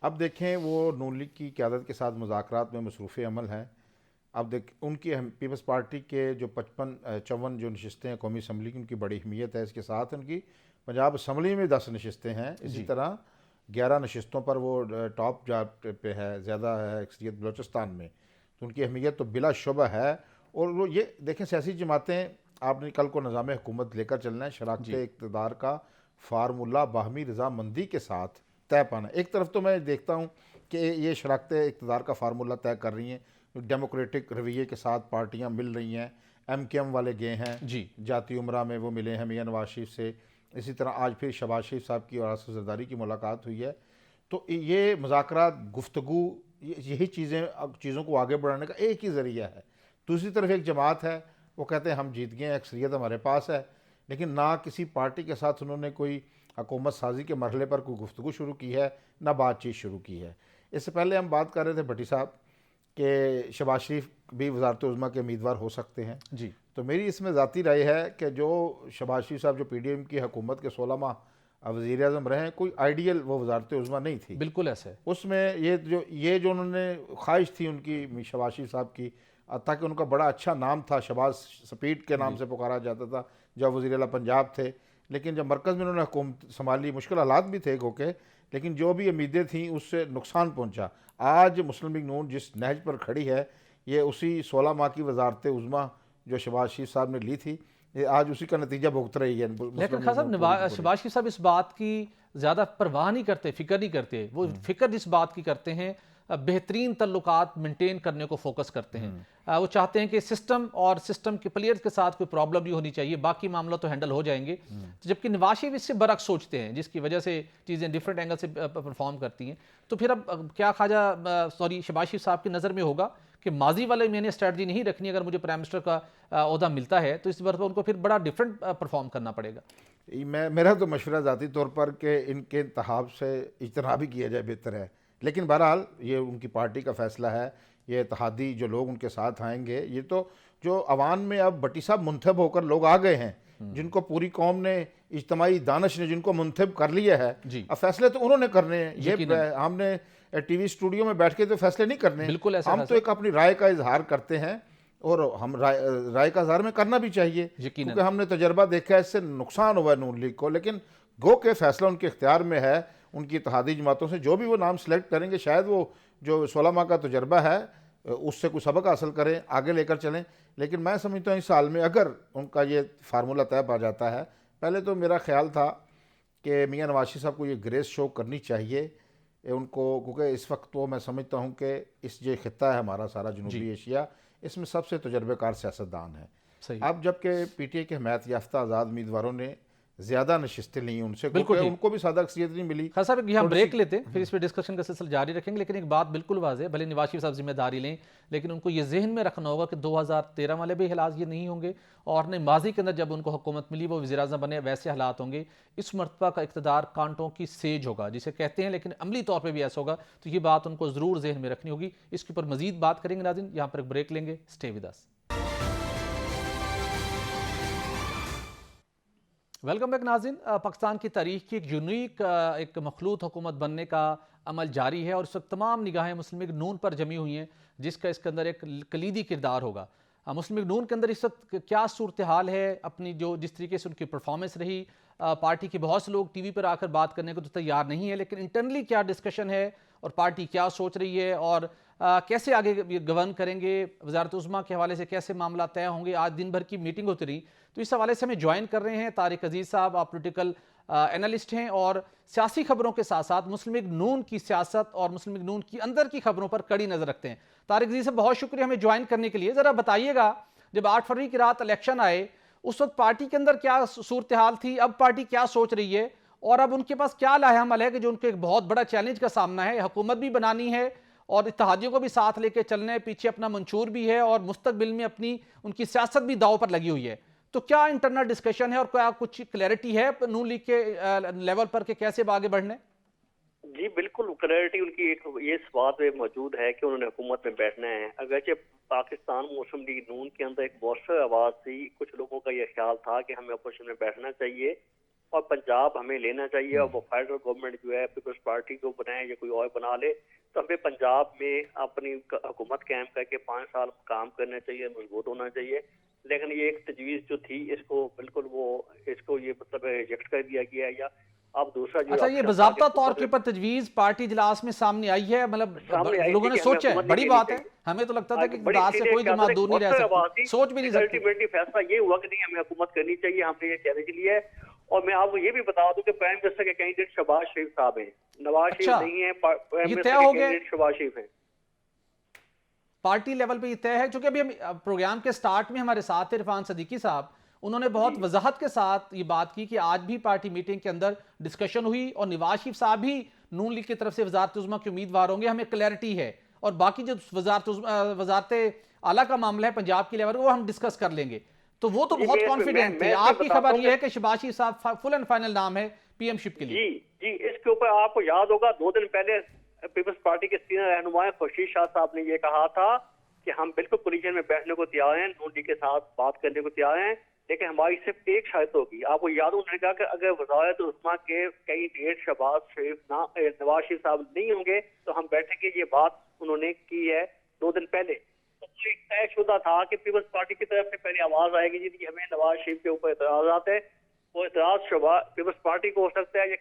اب دیکھیں وہ نون لیگ کی قیادت کے ساتھ مذاکرات میں مصروف عمل ہیں. اب ان کی پیپلز پارٹی کے جو 54 جو نشستیں ہیں قومی اسمبلی کی, ان کی بڑی اہمیت ہے. اس کے ساتھ ان کی پنجاب اسمبلی میں 10 نشستیں ہیں. اسی طرح 11 نشستوں پر وہ ٹاپ جا پہ ہے, زیادہ ہے اکثریت بلوچستان میں. تو ان کی اہمیت تو بلا شبہ ہے. اور وہ یہ دیکھیں سیاسی جماعتیں, آپ نے کل کو نظام حکومت لے کر چلنا ہے, شراکت اقتدار کا فارمولہ باہمی رضامندی کے ساتھ طے پانا. ایک طرف تو میں دیکھتا ہوں کہ یہ شراکت اقتدار کا فارمولہ طے کر رہی ہیں, ڈیموکریٹک رویے کے ساتھ پارٹیاں مل رہی ہیں. ایم کے ایم والے گئے ہیں, جاتی عمرہ میں وہ ملے ہیں میاں نواز شریف سے. اسی طرح آج پھر شہباز شریف صاحب کی اور آصف زرداری کی ملاقات ہوئی ہے. تو یہ مذاکرات, گفتگو, یہی چیزوں کو آگے بڑھانے کا ایک ہی ذریعہ ہے. دوسری طرف ایک جماعت ہے, وہ کہتے ہیں ہم جیت گئے ہیں, اکثریت ہمارے پاس ہے, لیکن نہ کسی پارٹی کے ساتھ انہوں نے کوئی حکومت سازی کے مرحلے پر کوئی گفتگو شروع کی ہے, نہ بات چیت شروع کی ہے. اس سے پہلے ہم بات کر رہے تھے بھٹی صاحب کہ شہباز شریف بھی وزارت عظمیٰ کے امیدوار ہو سکتے ہیں. تو میری اس میں ذاتی رائے ہے کہ جو شہباز شریف صاحب جو پی ڈی ایم کی حکومت کے 16 ماہ وزیر اعظم رہے ہیں, کوئی آئیڈیل وہ وزارت عظمیٰ نہیں تھی. بالکل ایسے اس میں یہ جو انہوں نے خواہش تھی ان کی شہباز شریف صاحب کی, تاکہ ان کا بڑا اچھا نام تھا, شہباز سپیڈ کے نام سے پکارا جاتا تھا جب وزیر اعلیٰ پنجاب تھے. لیکن جب مرکز میں انہوں نے حکومت سنبھالی, مشکل حالات بھی تھے گو کے, لیکن جو بھی امیدیں تھیں اس سے نقصان پہنچا. آج مسلم لیگ نون جس نہج پر کھڑی ہے, یہ اسی 16 ماہ کی وزارت عظمیٰ جو شہباز شریف صاحب نے لی تھی, یہ آج اسی کا نتیجہ بھگت رہی ہے. لیکن خان صاحب شہباز شریف صاحب اس بات کی زیادہ پرواہ نہیں کرتے, فکر نہیں کرتے. وہ فکر اس بات کی کرتے ہیں, بہترین تعلقات مینٹین کرنے کو فوکس کرتے ہیں. وہ چاہتے ہیں کہ سسٹم اور سسٹم کے پلیئرز کے ساتھ کوئی پرابلم نہیں ہونی چاہیے, باقی معاملہ تو ہینڈل ہو جائیں گے. جبکہ نواز شریف اس سے برعکس سوچتے ہیں, جس کی وجہ سے چیزیں ڈیفرنٹ اینگل سے پرفارم کرتی ہیں. تو پھر اب کیا شہباز شریف صاحب کی نظر میں ہوگا کہ ماضی والے میں نے اسٹریٹجی نہیں رکھنی, اگر مجھے پرائم منسٹر کا عہدہ ملتا ہے تو اس بار ان کو پھر بڑا ڈیفرنٹ پرفارم کرنا پڑے گا؟ میرا تو مشورہ ذاتی طور پر کہ ان کے انتخاب سے اجتناب ہی کیا جائے بہتر ہے. لیکن بہرحال یہ ان کی پارٹی کا فیصلہ ہے. یہ اتحادی جو لوگ ان کے ساتھ آئیں گے, یہ تو جو عوام میں اب بٹی صاحب منتخب ہو کر لوگ آ گئے ہیں, جن کو پوری قوم نے, اجتماعی دانش نے جن کو منتخب کر لیا ہے, اب فیصلے تو انہوں نے کرنے ہیں. یہ ہم نے ٹی وی اسٹوڈیو میں بیٹھ کے تو فیصلے نہیں کرنے, ہم تو ایک اپنی رائے کا اظہار کرتے ہیں, اور ہم رائے کا اظہار میں کرنا بھی چاہیے, کیونکہ ہم نے تجربہ دیکھا ہے اس سے نقصان ہوا ہے نون لیگ کو. لیکن گو کہ فیصلہ ان کے اختیار میں ہے. ان کی اتحادی جماعتوں سے جو بھی وہ نام سلیکٹ کریں گے, شاید وہ جو 16 ماہ کا تجربہ ہے اس سے کوئی سبق حاصل کریں, آگے لے کر چلیں. لیکن میں سمجھتا ہوں اس سال میں اگر ان کا یہ فارمولہ طے پا جاتا ہے, پہلے تو میرا خیال تھا کہ میاں نواز شریف صاحب کو یہ گریس شو کرنی چاہیے ان کو, کیونکہ اس وقت وہ میں سمجھتا ہوں کہ اس جو خطہ ہے ہمارا سارا جنوبی ایشیا, اس میں سب سے تجربہ کار سیاستدان ہے. اب جبکہ پی ٹی اے کے حمایت یافتہ آزاد امیدواروں نے زیادہ نشستیں لیں ان سے, بالکل ان کو بھی سادہ اکثریت نہیں ملی. خان صاحب یہاں بریک لیتے ہیں, پھر اس پہ ڈسکشن کا سلسلہ جاری رکھیں گے. لیکن ایک بات بالکل واضح ہے, بھلے نواز شریف صاحب ذمہ داری لیں, لیکن ان کو یہ ذہن میں رکھنا ہوگا کہ 2013 والے بھی حالات یہ نہیں ہوں گے, اور نہیں ماضی کے اندر جب ان کو حکومت ملی وہ وزیر اعظم بنے ویسے حالات ہوں گے. اس مرتبہ کا اقتدار کانٹوں کی سیج ہوگا جسے کہتے ہیں, لیکن عملی طور پہ بھی ایسا ہوگا. تو یہ بات ان کو ضرور ذہن میں رکھنی ہوگی. اس کے اوپر مزید بات کریں گے ناظرین, یہاں پر ایک بریک لیں گے. Stay with us. Welcome back ناظرین. پاکستان کی تاریخ کی ایک یونیک ایک مخلوط حکومت بننے کا عمل جاری ہے, اور اس وقت تمام نگاہیں مسلم لیگ نون پر جمی ہوئی ہیں, جس کا اس کے اندر ایک کلیدی کردار ہوگا. مسلم لیگ نون کے اندر اس وقت کیا صورتحال ہے, اپنی جو جس طریقے سے ان کی پرفارمنس رہی, پارٹی کے بہت سے لوگ ٹی وی پر آ کر بات کرنے کو تو تیار نہیں ہے, لیکن انٹرنلی کیا ڈسکشن ہے اور پارٹی کیا سوچ رہی ہے, اور کیسے آگے گورن کریں گے, وزارت عظمیٰ کے حوالے سے کیسے معاملات طے ہوں گے. آج دن بھر کی میٹنگ ہوتی رہی, تو اس حوالے سے ہمیں جوائن کر رہے ہیں طارق عزیز صاحب. آپ پولیٹیکل اینالسٹ ہیں اور سیاسی خبروں کے ساتھ ساتھ مسلم لیگ نون کی سیاست اور مسلم لیگ نون کی اندر کی خبروں پر کڑی نظر رکھتے ہیں. طارق عزیز صاحب بہت شکریہ ہمیں جوائن کرنے کے لیے. ذرا بتائیے گا, جب 8 فروری کی رات الیکشن آئے اس وقت پارٹی کے اندر کیا صورتحال تھی, اب پارٹی کیا سوچ رہی ہے, اور اب ان کے پاس کیا لاہے عمل ہے کہ جو ان کو ایک بہت بڑا چیلنج کا سامنا ہے, حکومت بھی بنانی ہے اور اتحادیوں کو بھی ساتھ لے کے چلنا ہے, پیچھے اپنا منشور بھی ہے, اور مستقبل میں اپنی ان کی سیاست بھی داؤ پر لگی ہوئی ہے. تو کیا انٹرنل ڈسکشن ہے اور کیا کچھ کلیئرٹی ہے نون لیگ کے لیول پر کہ کیسے آگے بڑھنے؟ جی بالکل کلیئرٹی ان کی ایک اس بات پہ موجود ہے کہ انہوں نے حکومت میں بیٹھنا ہے. اگرچہ پاکستان مسلم لیگ نون کے اندر ایک مؤثر آواز تھی, کچھ لوگوں کا یہ خیال تھا کہ ہمیں اپوزیشن میں بیٹھنا چاہیے اور پنجاب ہمیں لینا چاہیے, اور وہ فیڈرل گورنمنٹ جو ہے پیپلز پارٹی کو بنائے یا کوئی اور بنا لے, تو ہمیں پنجاب میں اپنی حکومت قائم کر کے 5 سال کام کرنا چاہیے, مضبوط ہونا چاہیے. لیکن یہ ایک تجویز جو تھی اس کو بالکل اس کو یہ مطلب ریجیکٹ کر دیا گیا. یا اب دوسرا جو اچھا, یہ باضابطہ طور کے پر تجویز پارٹی اجلاس میں سامنے آئی ہے, مطلب لوگوں نے سوچا ہے, بڑی بات ہے. ہمیں تو لگتا تھا کہ اقتدار سے کوئی جماعت دور نہیں رہ سکتی, سوچ بھی نہیں سکتی. الٹیمیٹلی فیصلہ یہ ہوا کہ نہیں ہمیں حکومت کرنی چاہیے, ہم نے یہ چیلنج لیا ہے. اور میں آپ کو یہ بھی بتا دوں کہ پرائم منسٹر کے کینڈیڈیٹ شہباز شریف صاحب ہیں, نواز شریف نہیں ہیں. پرائم منسٹر کے کینڈیڈیٹ شہباز شریف ہیں. پارٹی لیول پہ یہ طے ہے, چونکہ ابھی ہم پروگرام کے سٹارٹ میں ہمارے ساتھ عرفان صدیقی صاحب, انہوں نے بہت وضاحت کے ساتھ یہ بات کی کہ آج بھی پارٹی میٹنگ کے اندر ڈسکشن ہوئی اور نواز شریف صاحب بھی نون لیگ کی طرف سے وزارت عظمیٰ کے امیدوار ہوں گے, ہمیں کلیئرٹی ہے, اور باقی جو وزارت اعلیٰ کا معاملہ ہے پنجاب کی لیول وہ ہم ڈسکس کر لیں گے. تو وہ تو بہت کانفیڈنٹ تھے. آپ کی خبر یہ ہے کہ شہباز شریف صاحب فل اینڈ فائنل نام ہے پی ایم شپ کے لیے. جی اس کے اوپر آپ کو یاد ہوگا 2 دن پہلے پیپلز پارٹی کے سینئر رہنما خورشید شاہ صاحب نے یہ کہا تھا کہ ہم بالکل کولیشن میں بیٹھنے کو تیار ہیں, نون لیگ کے ساتھ بات کرنے کو تیار ہیں, لیکن ہماری صرف ایک شرط ہوگی. آپ کو یاد انہوں نے کہا کہ اگر وزارت عظمیٰ کے کئی ڈیٹ شہباز شریف نواز شریف صاحب نہیں ہوں گے تو ہم بیٹھیں گے. یہ بات انہوں نے کی ہے 2 دن پہلے. تو ایک طے شدہ تھا کہ پیپلز پارٹی کی طرف سے پہلے آواز آئے گی جی ہمیں نواز شریف کے اوپر اعتراضات ہے. وہ اعتراض پیپلز پارٹی کو ہو سکتا ہے یا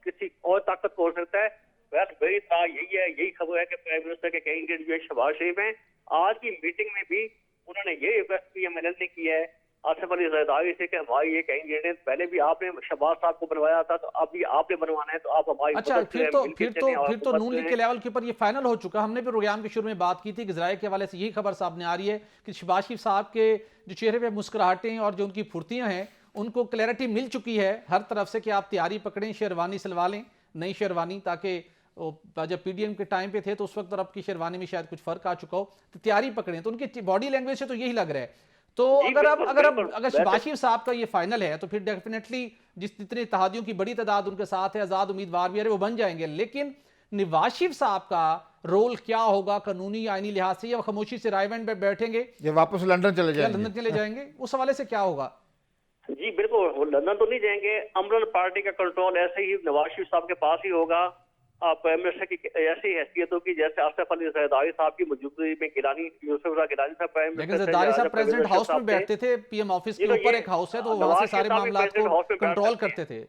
کسی اور طاقت کو ہو سکتا ہے. میری طرح یہی خبر ہے کہ پرائم منسٹر کے کینڈیڈیٹ جو ہے شہباز شریف ہیں. آج کی میٹنگ میں بھی انہوں نے یہ request P M L N نے کی ہے آصف علی زرداری سے کہ ہماری یہ کینڈیڈیٹ, پہلے بھی آپ نے شہباز صاحب کو بنوایا تھا تو اب بھی آپ نے بنوانا ہے, تو آپ ہماری اچھا پھر تو نون لیگ کے لیول کے اوپر یہ فائنل ہو چکا. ہم نے بھی پروگرام کے شروع میں بات کی تھی کہ ذرائع کے حوالے سے یہی خبر سامنے آ رہی ہے کہ شہباز شریف صاحب کے جو چہرے پہ مسکراہٹیں اور جو ان کی پھرتیاں ہیں ان کو کلیئرٹی مل چکی ہے ہر طرف سے کہ آپ تیاری پکڑیں, شیروانی سلوا لیں, نئی شیروانی, تاکہ جب پی ڈی ایم کے ٹائم پہ تھے تو اس وقت اور اب کی شیروانی میں شاید کچھ فرق آ چکا ہو, تو تیاری پکڑیں. تو ان کی باڈی لینگویج سے تو یہی لگ رہا ہے. تو اگر شہباز شریف صاحب کا یہ فائنل ہے تو پھر ڈیفینیٹلی جتنے اتحادیوں کی بڑی تعداد ان کے ساتھ ہے, آزاد امیدوار بھی وہ بن جائیں گے. لیکن نواز شریف صاحب کا رول کیا ہوگا قانونی آئینی لحاظ سے, یا خاموشی سے رائے بینڈ پہ بیٹھیں گے, یہ واپس لندن چلے جائیں گے, اس حوالے سے کیا ہوگا؟ جی بالکل, وہ لندن تو نہیں جائیں گے. امرن پارٹی کا کنٹرول ایسے ہی نواز شریف صاحب کے پاس ہی ہوگا. پرائم منسٹر کی ایسی حیثیت ہوگی جیسے آصف علی زرداری صاحب کی موجودگی میں یوسف رضا گیلانی صاحب پرائم منسٹر, لیکن زرداری صاحب پریزیڈنٹ ہاؤس میں بیٹھتے تھے, پی ایم آفس کے اوپر ایک ہاؤس ہے تو وہاں سے سارے معاملات کو کنٹرول کرتے تھے.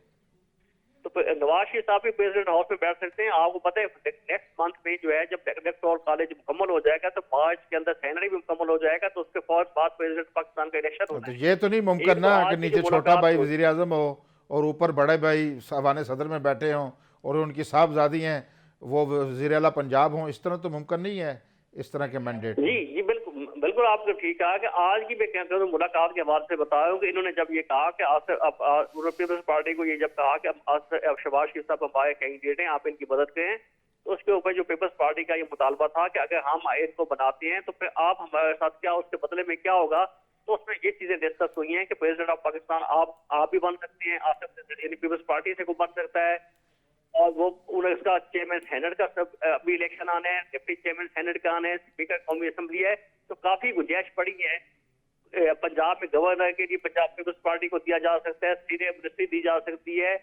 تو نواز شریف صاحب بھی پریزیڈنٹ ہاؤس میں بیٹھ سکتے ہیں. آپ کو پتہ ہے نیکسٹ منتھ میں جو ہے جب الیکٹورل کالج مکمل ہو جائے گا تو مارچ کے اندر سینری بھی مکمل ہو جائے گا, تو اس کے فوراً بعد پریزیڈنٹ پاکستان کا الیکشن ہونا ہے. یہ تو نہیں ممکن نا کہ نیچے چھوٹا بھائی وزیر اعظم ہو اور اوپر بڑے بھائی ایوان صدر میں بیٹھے ہوں اور ان کی صاحبزادی ہیں وہ وزیر اعلیٰ پنجاب ہوں. اس طرح تو ممکن نہیں ہے اس طرح کے مینڈیٹ. جی بالکل آپ نے ٹھیک کہا کہ آج کی میں کہتا ہوں ملاقات کے حوالے سے بتا رہا ہوں کہ انہوں نے جب یہ کہا کہ پیپلز پارٹی کو یہ جب کہا کہ شہباز شریف صاحب ہمارے کینڈیڈیٹ ہیں, آپ ان کی مدد کریں, تو اس کے اوپر جو پیپلز پارٹی کا یہ مطالبہ تھا کہ اگر ہم ان کو بناتے ہیں تو پھر آپ ہمارے ساتھ کیا, اس کے بدلے میں کیا ہوگا. تو اس میں یہ چیزیں ڈسکس ہوئی ہیں کہ پریزیڈنٹ آف پاکستان آپ بھی بن سکتے ہیں, یعنی پیپلز پارٹی سے کو بن سکتا ہے, اور وہ اس کا چیئرمین سینٹ کا ابھی الیکشن آنے ہیں, ڈپٹی چیئرمین سینٹ کا آنے ہیں, اسپیکر قومی اسمبلی ہے, تو کافی گنجائش پڑی ہے. پنجاب میں گورنر کے لیے پنجاب پیپلز پارٹی کو دیا جا سکتا ہے, سینئر منسٹری دی جا سکتی ہے,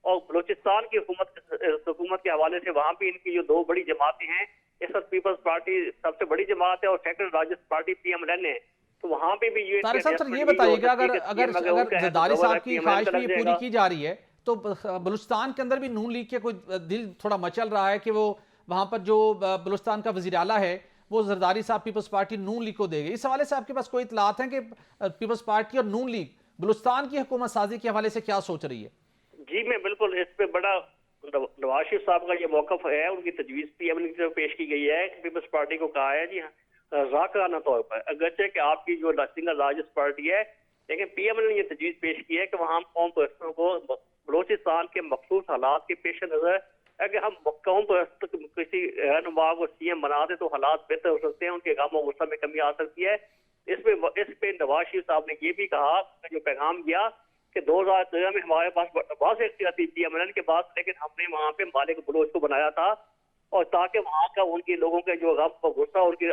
اور بلوچستان کی حکومت کے حوالے سے وہاں بھی ان کی جو 2 بڑی جماعتیں ہیں, اس وقت پیپلز پارٹی سب سے بڑی جماعت ہے اور second largest party P M L N ہے, تو وہاں پہ بھی یہ طارق صاحب سر یہ بتائیے گا اگر زرداری صاحب کی خواہش بھی پوری کی جا رہی ہے تو بلوچستان کے اندر بھی نون لیگ کے کوئی دل تھوڑا مچل رہا ہے کہ وہ وہاں پر جو بلوچستان کا وزیر اعلیٰ ہے وہ زرداری صاحب پیپلز پارٹی نون لیگ کو دے گئی. اس حوالے سے آپ کے پاس کوئی اطلاعات ہیں کہ پیپلز پارٹی اور نون لیگ بلوچستان کی حکومت سازی کے حوالے سے کیا سوچ رہی ہے؟ جی میں بالکل اس پہ بڑا نواز شریف صاحب کا یہ موقف ہے, ان کی تجویز پی ایم کی طرف پیش کی گئی ہے. پیپلز پارٹی کو کہا ہے جی رضاکارانہ طور پر, اگرچہ کہ آپ کی جو سنگل لارجسٹ پارٹی ہے, لیکن پی ایم نے یہ تجویز پیش کی ہے کہ وہاں قوم پرستوں کو بلوچستان کے مخصوص حالات کے پیش نظر اگر ہم قوم پرست کسی رہنما کو سی ایم بنا دیں تو حالات بہتر ہو سکتے ہیں, ان کے غم و غصہ میں کمی آ سکتی ہے. اس پہ نواز شریف صاحب نے یہ بھی کہا، جو پیغام دیا کہ 2013 میں ہمارے پاس بہت سے اختیاراتی پی ایم ایل این کے بعد، لیکن ہم نے وہاں پہ مالک بلوچ کو بنایا تھا، اور تاکہ وہاں کا ان کے لوگوں کے جو غم و غصہ، ان کی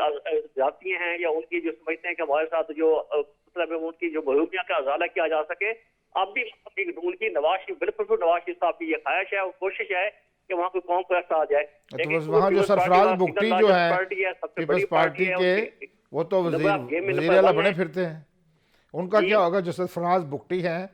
جاتیاں ہیں یا ان کی جو سمجھتے ہیں کہ ہمارے ساتھ جو مطلب ان کی جو بہومیاں کا ازالہ کیا جا سکے، اب بھی ان کی نواز شریف بالکل نواز شریف صاحب کی یہ خواہش ہے اور کوشش ہے کہ وہاں کوئی قوم کو ایسا آ جائے. تو بس وہاں جو سرفراز بگٹی جو ہے پیپلز پارٹی کے، وہ تو وزیر اعلیٰ بنے پھرتے ہیں، ان کا کیا ہوگا؟ جو سرفراز بگٹی ہیں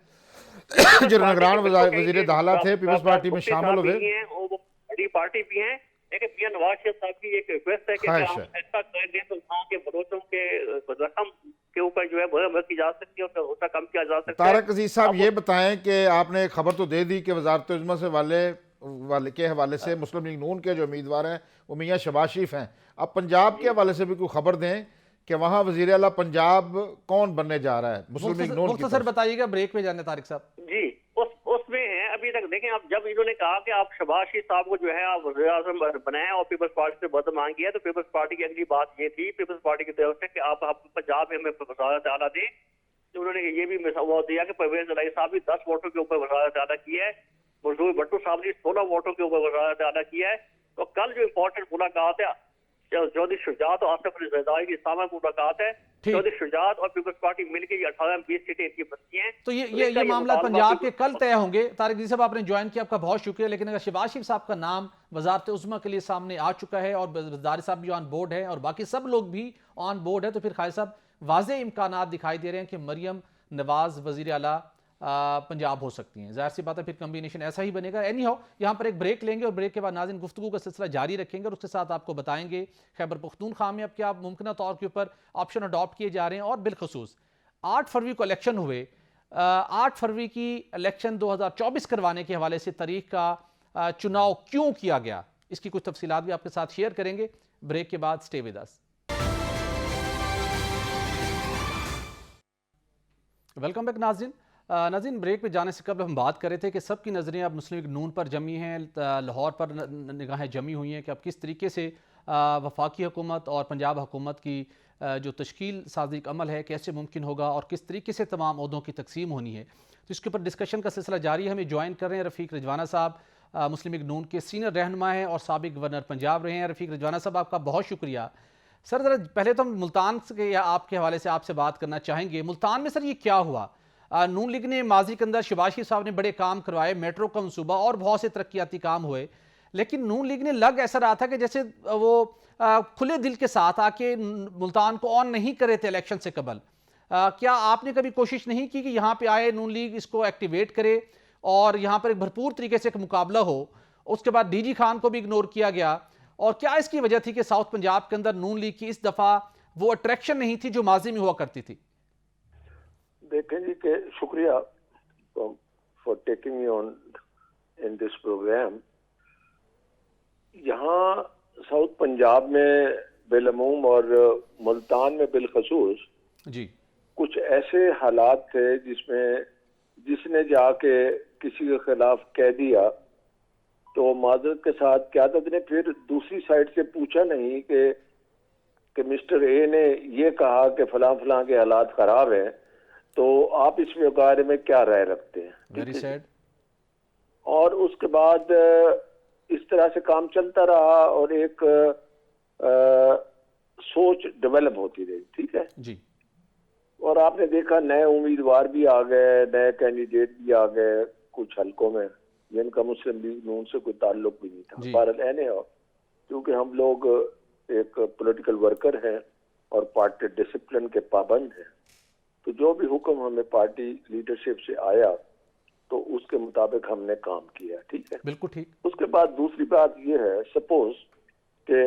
جو نگران وزیر داخلہ تھے، پیپلز پارٹی میں شامل ہوئے، وہ بڑی پارٹی بھی ہیں، لیکن میاں نواز شریف صاحب کی ایک ریکویسٹ ہے کہ ہم ایسا کر دیں تو وہاں کے بلوچوں کے رقم کے اوپر جو ہے بہت کی جا سکتی ہے اور اسے کم کیا جا سکتا ہے. طارق عزیز صاحب یہ بتائیں کہ آپ نے ایک خبر تو دے دی کہ وزارت عظمیٰ سے والے کے حوالے سے مسلم لیگ نون کے جو امیدوار ہیں وہ میاں شہباز شریف ہیں. اب پنجاب کے حوالے سے بھی کوئی خبر دیں کہ وہاں وزیر اعلیٰ پنجاب کون بننے جا رہا ہے مسلم لیگ نون کی؟ مختصر بتائیے گا، بریک میں جانے طارق صاحب. جی اس میں ہیں ابھی تک. دیکھیں اب جب انہوں نے کہا کہ آپ شہباز شریف صاحب کو جو ہے آپ وزیر اعظم بنائیں اور پیپلز پارٹی سے مدد مانگی ہے، تو پیپلز پارٹی کی اگلی بات یہ تھی پیپلز پارٹی کی طرف سے کہ آپ پنجاب میں ہمیں وزارت اعلیٰ دیں. تو انہوں نے یہ بھی وہ دیا کہ پرویز الہی صاحب نے 10 ووٹوں کے اوپر وزارت اعلیٰ کی ہے، مزدور بھٹو صاحب نے 16 ووٹوں کے اوپر وزارت اعلیٰ کیا ہے. تو کل جو امپورٹنٹ ملاقات ہے چودھری شجاعت اور آصف علی زرداری کی سامنے ملاقات ہے. چودھری شجاعت اور پیپلز پارٹی مل کے یہ 18-20 سیٹیں ان کی بنتی ہیں. تو یہ معاملات پنجاب کے کل طے ہوں گے. طارق عزیز صاحب آپ نے جوائن کیا، آپ کا بہت شکریہ. لیکن اگر شہباز شریف صاحب کا نام وزارت عظمیٰ کے لیے سامنے آ چکا ہے اور زرداری صاحب بھی آن بورڈ ہے اور باقی سب لوگ بھی آن بورڈ ہے، تو پھر خالد صاحب واضح امکانات دکھائی دے رہے ہیں کہ مریم نواز وزیر اعلیٰ پنجاب ہو سکتی ہیں. ظاہر سی بات ہے پھر کمبینیشن ایسا ہی بنے گا. اینی ہاؤ یہاں پر ایک بریک لیں گے اور بریک کے بعد ناظرین گفتگو کا سلسلہ جاری رکھیں گے اور اس کے ساتھ آپ کو بتائیں گے خیبر پختونخوا میں اب کیا ممکنہ طور کے اوپر آپشن اڈاپٹ کیے جا رہے ہیں، اور بالخصوص 8 فروری کو الیکشن ہوئے، 8 فروری کی الیکشن 2024 کروانے کے حوالے سے تاریخ کا چناؤ کیوں کیا گیا، اس کی کچھ تفصیلات بھی آپ کے ساتھ شیئر کریں گے. بریک کے بعد سٹے ود اس. ویلکم بیک ناظرین. ناظرین بریک پہ جانے سے قبل ہم بات کر رہے تھے کہ سب کی نظریں اب مسلم لیگ نون پر جمی ہیں، لاہور پر نگاہیں جمی ہوئی ہیں کہ اب کس طریقے سے وفاقی حکومت اور پنجاب حکومت کی جو تشکیل سازی کا عمل ہے کیسے ممکن ہوگا اور کس طریقے سے تمام عہدوں کی تقسیم ہونی ہے. تو اس کے اوپر ڈسکشن کا سلسلہ جاری ہے. ہمیں جوائن کر رہے ہیں رفیق رجوانہ صاحب، مسلم لیگ نون کے سینئر رہنما ہیں اور سابق گورنر پنجاب رہے ہیں. رفیق رجوانہ صاحب آپ کا بہت شکریہ. سر ذرا پہلے تو ہم ملتان کے یا آپ کے حوالے سے آپ سے بات کرنا چاہیں گے. ملتان میں سر یہ کیا ہوا؟ نون لیگ نے ماضی کے اندر شہباز شریف صاحب نے بڑے کام کروائے، میٹرو کا منصوبہ اور بہت سے ترقیاتی کام ہوئے، لیکن نون لیگ نے لگ ایسا رہا تھا کہ جیسے وہ کھلے دل کے ساتھ آ کے ملتان کو آن نہیں کرے تھے الیکشن سے قبل. کیا آپ نے کبھی کوشش نہیں کی کہ یہاں پہ آئے نون لیگ اس کو ایکٹیویٹ کرے اور یہاں پر ایک بھرپور طریقے سے ایک مقابلہ ہو؟ اس کے بعد ڈی جی خان کو بھی اگنور کیا گیا، اور کیا اس کی وجہ تھی کہ ساؤتھ پنجاب کے اندر نون لیگ کی اس دفعہ وہ اٹریکشن نہیں تھی جو ماضی میں ہوا کرتی تھی؟ دیکھیں جی کہ شکریہ for taking me on in this program. یہاں ساؤتھ پنجاب میں بالعموم اور ملتان میں بالخصوص جی کچھ ایسے حالات تھے جس نے جا کے کسی کے خلاف کہہ دیا تو معذرت کے ساتھ قیادت نے پھر دوسری سائڈ سے پوچھا نہیں کہ مسٹر اے نے یہ کہا کہ فلاں فلاں کے حالات خراب ہیں تو آپ اس بارے میں کیا رائے رکھتے ہیں. Very sad. اور اس کے بعد اس طرح سے کام چلتا رہا اور ایک سوچ ڈیولپ ہوتی رہی. ٹھیک ہے جی. اور آپ نے دیکھا نئے امیدوار بھی آ گئے، نئے کینڈیڈیٹ بھی آ گئے کچھ حلقوں میں جن کا مسلم لیگ نون سے کوئی تعلق بھی نہیں تھا. بہرحال کیونکہ ہم لوگ ایک پولیٹیکل ورکر ہیں اور پارٹی ڈسپلن کے پابند ہیں، تو جو بھی حکم ہمیں پارٹی لیڈرشپ سے آیا تو اس کے مطابق ہم نے کام کیا. ٹھیک ہے، بالکل ٹھیک. اس کے بعد دوسری بات یہ ہے، سپوز کہ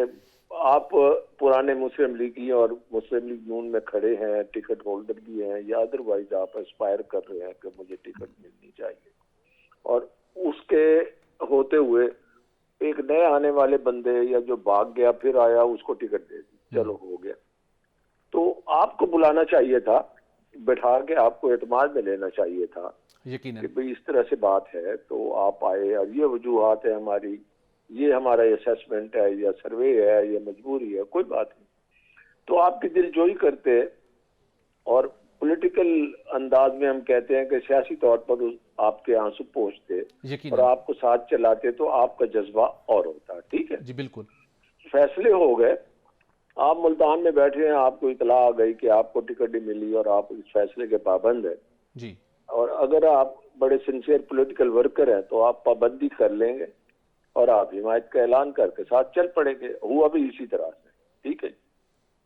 آپ پرانے مسلم لیگی اور مسلم لیگ نون میں کھڑے ہیں، ٹکٹ ہولڈر بھی ہیں، یا ادروائز آپ اسپائر کر رہے ہیں کہ مجھے ٹکٹ ملنی چاہیے، اور اس کے ہوتے ہوئے ایک نئے آنے والے بندے یا جو بھاگ گیا پھر آیا اس کو ٹکٹ دے دی، چلو ہو گیا، تو آپ کو بلانا چاہیے تھا، بٹھا کے آپ کو اعتماد میں لینا چاہیے تھا یقیناً کہ بھئی اس طرح سے بات ہے تو آپ آئے اور یہ وجوہات ہے ہماری، یہ ہمارا اسیسمنٹ ہے یا سروے ہے یا مجبوری ہے، کوئی بات نہیں. تو آپ کی دل جوئی کرتے اور پولیٹیکل انداز میں ہم کہتے ہیں کہ سیاسی طور پر آپ کے آنسو پہنچتے یقیناً اور آپ کو ساتھ چلاتے تو آپ کا جذبہ اور ہوتا. ٹھیک ہے, جی بالکل. فیصلے ہو گئے, آپ ملتان میں بیٹھے ہیں, آپ کو اطلاع آ گئی کہ آپ کو ٹکٹ نہیں ملی اور آپ اس فیصلے کے پابند ہیں, جی اور اگر آپ بڑے سنسیئر پولیٹیکل ورکر ہیں تو آپ پابندی کر لیں گے اور آپ حمایت کا اعلان کر کے ساتھ چل پڑیں گے. ہوا بھی اسی طرح سے. ٹھیک ہے,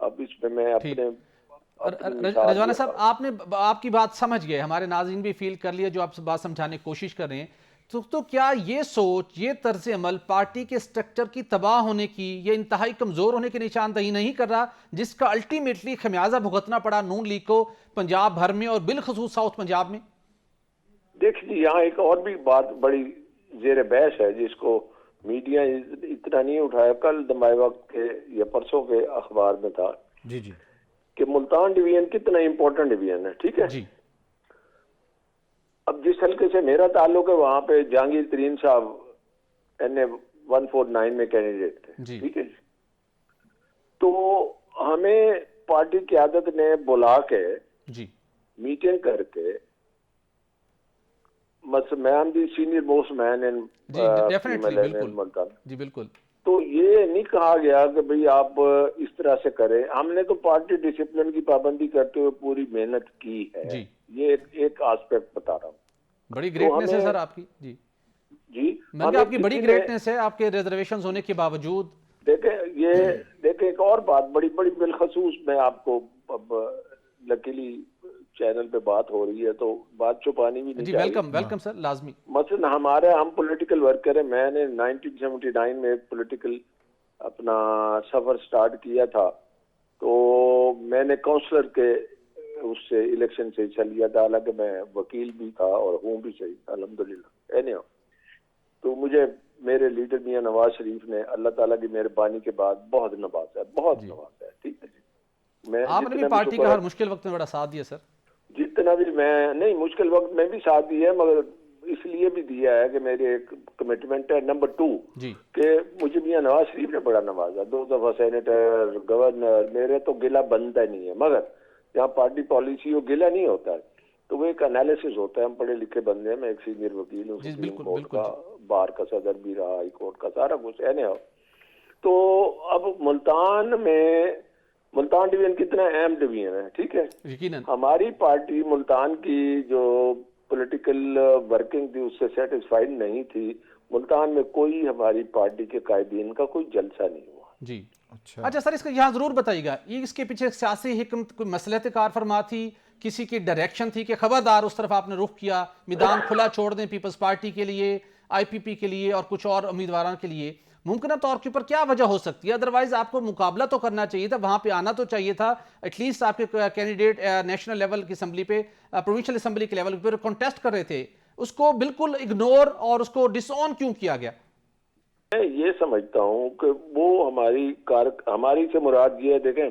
اب اس میں اپنے رضوانہ صاحب آپ کی بات سمجھ گئے, ہمارے ناظرین بھی فیل کر لیا جو آپ سے بات سمجھانے کی کوشش کر رہے ہیں. تو کیا یہ سوچ, یہ طرز عمل پارٹی کے سٹرکچر کی تباہ ہونے کی, یہ انتہائی کمزور ہونے کی نشاندہی نہیں کر رہا, جس کا الٹیمیٹلی خمیازہ بھگتنا پڑا نون لیگ کو پنجاب بھر میں اور بالخصوص ساؤتھ پنجاب میں؟ دیکھیے یہاں ایک اور بھی بات بڑی زیر بحث ہے جس کو میڈیا اتنا نہیں اٹھایا. کل دمائی وقت کے یا پرسوں کے اخبار میں تھا جی جی کہ ملتان ڈویژن کتنا امپورٹنٹ ڈویژن ہے. ٹھیک ہے, جی اب جس حلقے سے میرا تعلق ہے وہاں پہ جہانگیر ترین صاحب NA 149 میں کینڈیڈیٹ تھے. جی ٹھیک ہے, تو ہمیں پارٹی قیادت نے بلا کے جی میٹنگ کر کے مین دی سینئر موسٹ مین ان جی ڈیفینیٹلی بالکل ملتان, جی بالکل. تو یہ نہیں کہا گیا کہ بھئی آپ اس طرح سے کریں. ہم نے تو پارٹی ڈسپلن کی پابندی کرتے ہوئے پوری محنت کی ہے. جی یہ ایک آسپیکٹ بتا رہا ہوں. بڑی گریٹنس ہے سر آپ کی. جی جی میں کہ آپ کی بڑی گریٹنس ہے آپ کے ریزرویشنز ہونے کے باوجود. دیکھیں ایک اور بات بڑی بالخصوص میں آپ کو, اب لکیلی چینل پہ بات ہو رہی ہے تو بات چھپانی بھی نہیں جی چاہیے. ویلکم سر, لازمی. مثلا ہم پولیٹیکل ورکر ہیں. میں نے 1979 میں پولیٹیکل اپنا سفر سٹارٹ کیا تھا, تو میں نے کونسلر کے اس سے الیکشن سے حصہ لیا تھا, حالانکہ میں وکیل بھی تھا اور ہوں بھی صحیح الحمدللہ. تو مجھے میرے لیڈر میاں نواز شریف نے اللہ تعالیٰ کی مہربانی کے بعد بہت نوازا ہے. ٹھیک ہے جی, میں آپ نے بھی پارٹی کا ہر مشکل وقت میں بڑا ساتھ دیا سر. جتنا بھی میں نہیں مشکل وقت میں بھی ساتھ دیا ہے, مگر اس لیے بھی دیا ہے کہ میری ایک کمٹمنٹ ہے. نمبر 2 جی کہ مجھے میاں نواز شریف نے بڑا نوازا, 2 دفعہ سینیٹر, گورنر. میرے تو گلہ بنتا نہیں ہے, مگر جہاں پارٹی پالیسی ہو گلہ نہیں ہوتا ہے, تو وہ ایک انالیسس ہوتا ہے. ہم پڑھے لکھے بندے ہیں, میں ایک سینئر وکیل ہوں, سپریم کورٹ کا, بار کا صدر بھی رہا, ہائی کورٹ کا, سارا کچھ ہے. تو اب ملتان ڈویژن کتنا اہم ڈویژن ہے. ٹھیک ہے, ہماری پارٹی ملتان کی جو پولیٹیکل ورکنگ تھی اس سے سیٹسفائیڈ نہیں تھی. ملتان میں کوئی ہماری پارٹی کے قائدین کا کوئی جلسہ نہیں ہوا. جی اچھا سر, اس کا یہاں ضرور بتائیے گا, یہ اس کے پیچھے سیاسی حکمت کوئی مصلحت کار فرما تھی, کسی کی ڈائریکشن تھی کہ خبردار اس طرف آپ نے رخ کیا, میدان کھلا چھوڑ دیں پیپلز پارٹی کے لیے, IPP کے لیے اور کچھ اور امیدواروں کے لیے؟ ممکنہ طور کے اوپر کیا وجہ ہو سکتی ہے؟ ادروائز آپ کو مقابلہ تو کرنا چاہیے تھا, وہاں پہ آنا تو چاہیے تھا, ایٹ لیسٹ آپ کے کینڈیڈیٹ نیشنل لیول کی اسمبلی پہ, پروونشل اسمبلی کے لیول پہ کانٹیسٹ کر رہے تھے, اس کو بالکل اگنور اور اس کو ڈس آن کیوں کیا گیا؟ میں یہ سمجھتا ہوں کہ وہ ہماری سے مراد یہ ہے. دیکھیں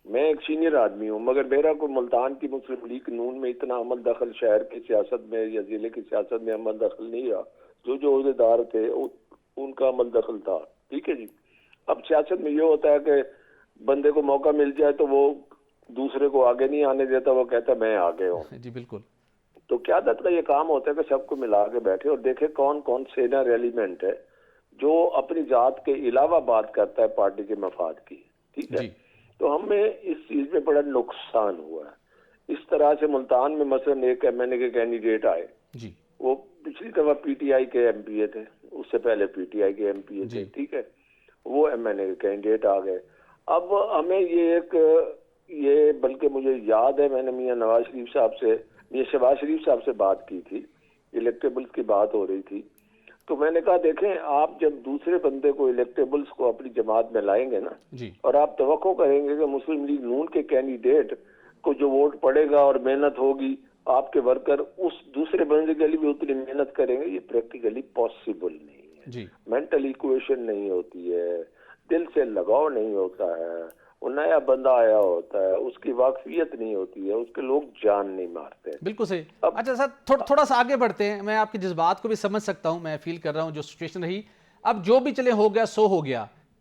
میں ایک سینئر آدمی ہوں, مگر میرا کوئی ملتان کی مسلم لیگ نون میں اتنا عمل دخل شہر کی سیاست میں یا ضلع کی سیاست میں عمل دخل نہیں رہا. جو عہدیدار تھے ان کا عمل دخل تھا. ٹھیک ہے جی, اب سیاست میں یہ ہوتا ہے کہ بندے کو موقع مل جائے تو وہ دوسرے کو آگے نہیں آنے دیتا, وہ کہتا ہے میں آگے ہوں. جی بالکل. تو قیادت کا یہ کام ہوتا ہے کہ سب کو ملا کے بیٹھے اور دیکھے کون سینئر ایلیمنٹ ہے جو اپنی ذات کے علاوہ بات کرتا ہے پارٹی کے مفاد کی. ٹھیک ہے, تو ہمیں اس چیز میں بڑا نقصان ہوا ہے. اس طرح سے ملتان میں مثلا ایک MNA کے کینڈیڈیٹ آئے, وہ پچھلی دفعہ PTI کے MP تھے, اس سے پہلے PTI کے MP تھے. ٹھیک ہے, وہ MNA کے کینڈیڈیٹ آ گئے. اب ہمیں یہ بلکہ مجھے یاد ہے میں نے میاں نواز شریف صاحب سے, میاں شہباز شریف صاحب سے بات کی تھی, الیکٹیبلز کی بات ہو رہی تھی, تو میں نے کہا دیکھیں آپ جب دوسرے بندے کو الیکٹیبلز کو اپنی جماعت میں لائیں گے نا, اور آپ توقع کریں گے کہ مسلم لیگ نون کے کینڈیڈیٹ کو جو ووٹ پڑے گا اور محنت ہوگی, آپ کے ورکر اس دوسرے بندے کے لیے بھی اتنی محنت کریں گے, یہ پریکٹیکلی پاسبل نہیں ہے. مینٹل ایکویشن نہیں ہوتی ہے, دل سے لگاؤ نہیں ہوتا ہے, وہ نیا بندہ آیا ہوتا ہے, اس کی واقفیت نہیں ہوتی ہے, اس کے لوگ جان نہیں مارتے. بالکل صحیح. اچھا سر تھوڑا سا آگے بڑھتے ہیں, میں آپ کے جذبات کو بھی سمجھ سکتا ہوں, میں فیل کر رہا ہوں جو سچویشن رہی. اب جو بھی چلے ہو گیا سو ہو گیا,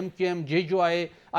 MQM, JUI,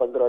15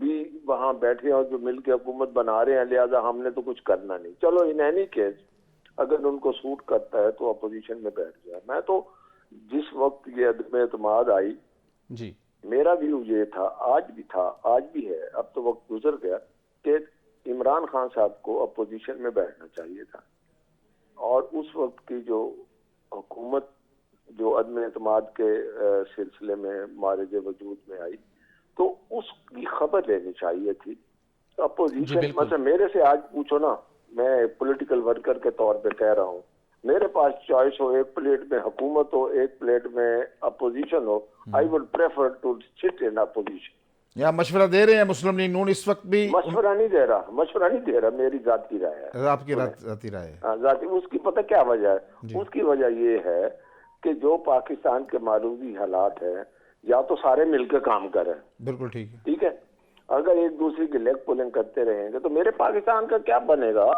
بھی وہاں بیٹھے اور جو مل کے حکومت بنا رہے ہیں، لہٰذا ہم نے تو کچھ کرنا نہیں. چلو ان اینی کیس اگر ان کو سوٹ کرتا ہے تو اپوزیشن میں بیٹھ جائے. میں تو جس وقت یہ عدم اعتماد آئی جی میرا ویو یہ تھا، آج بھی تھا، آج بھی ہے، اب تو وقت گزر گیا، کہ عمران خان صاحب کو اپوزیشن میں بیٹھنا چاہیے تھا. اور اس وقت کی جو حکومت جو عدم اعتماد کے سلسلے میں مارج وجود میں آئی تو اس کی خبر لینی چاہیے تھی. اپوزیشن بالکل. مثلا میرے سے آج پوچھو نا، میں پولیٹیکل ورکر کے طور پہ کہہ رہا ہوں، میرے پاس چوائس ہو، ایک پلیٹ میں حکومت ہو، ایک پلیٹ میں اپوزیشن ہو، I would prefer to sit in opposition. یا مشورہ دے رہے ہیں مسلم لیگ نون اس وقت بھی؟ مشورہ نہیں دے رہا، میری ذاتی رائے ہے. آپ کی ذاتی رائے ہے؟ ہاں ذاتی. اس کی پتہ کیا وجہ ہے؟ اس کی وجہ یہ ہے کہ جو پاکستان کے معروضی حالات ہیں، یا تو سارے مل کے کام کریں. بالکل ٹھیک ہے. ٹھیک ہے، اگر ایک دوسرے کی لیگ پولنگ کرتے رہیں گے تو میرے پاکستان کا کیا بنے گا؟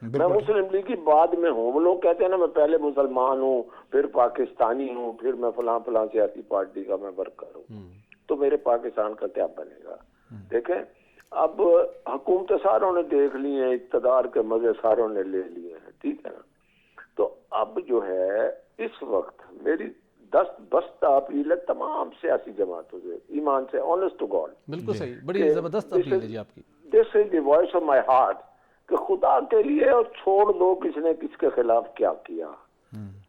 میں مسلم لیگ کی بعد میں ہوں. وہ لوگ کہتے ہیں نا میں پہلے مسلمان ہوں، پھر پاکستانی ہوں، پھر میں فلاں سیاسی پارٹی کا میں ورکر ہوں. تو میرے پاکستان کا کیا بنے گا؟ دیکھیں اب حکومت ساروں نے دیکھ لی ہیں، اقتدار کے مزے ساروں نے لے لیے ہیں، ٹھیک ہے نا. تو اب جو ہے اس وقت میری دست بستہ اپیل ہے تمام سیاسی جماعتوں سے، ایمان سے، آنیسٹ ٹو گاڈ. بالکل صحیح، بڑی زبردست اپیل ہے جی آپ کی. دس از دی وائس آف مائی ہارٹ کہ خدا کے لیے اور چھوڑ دو کس نے کس کے خلاف کیا کیا،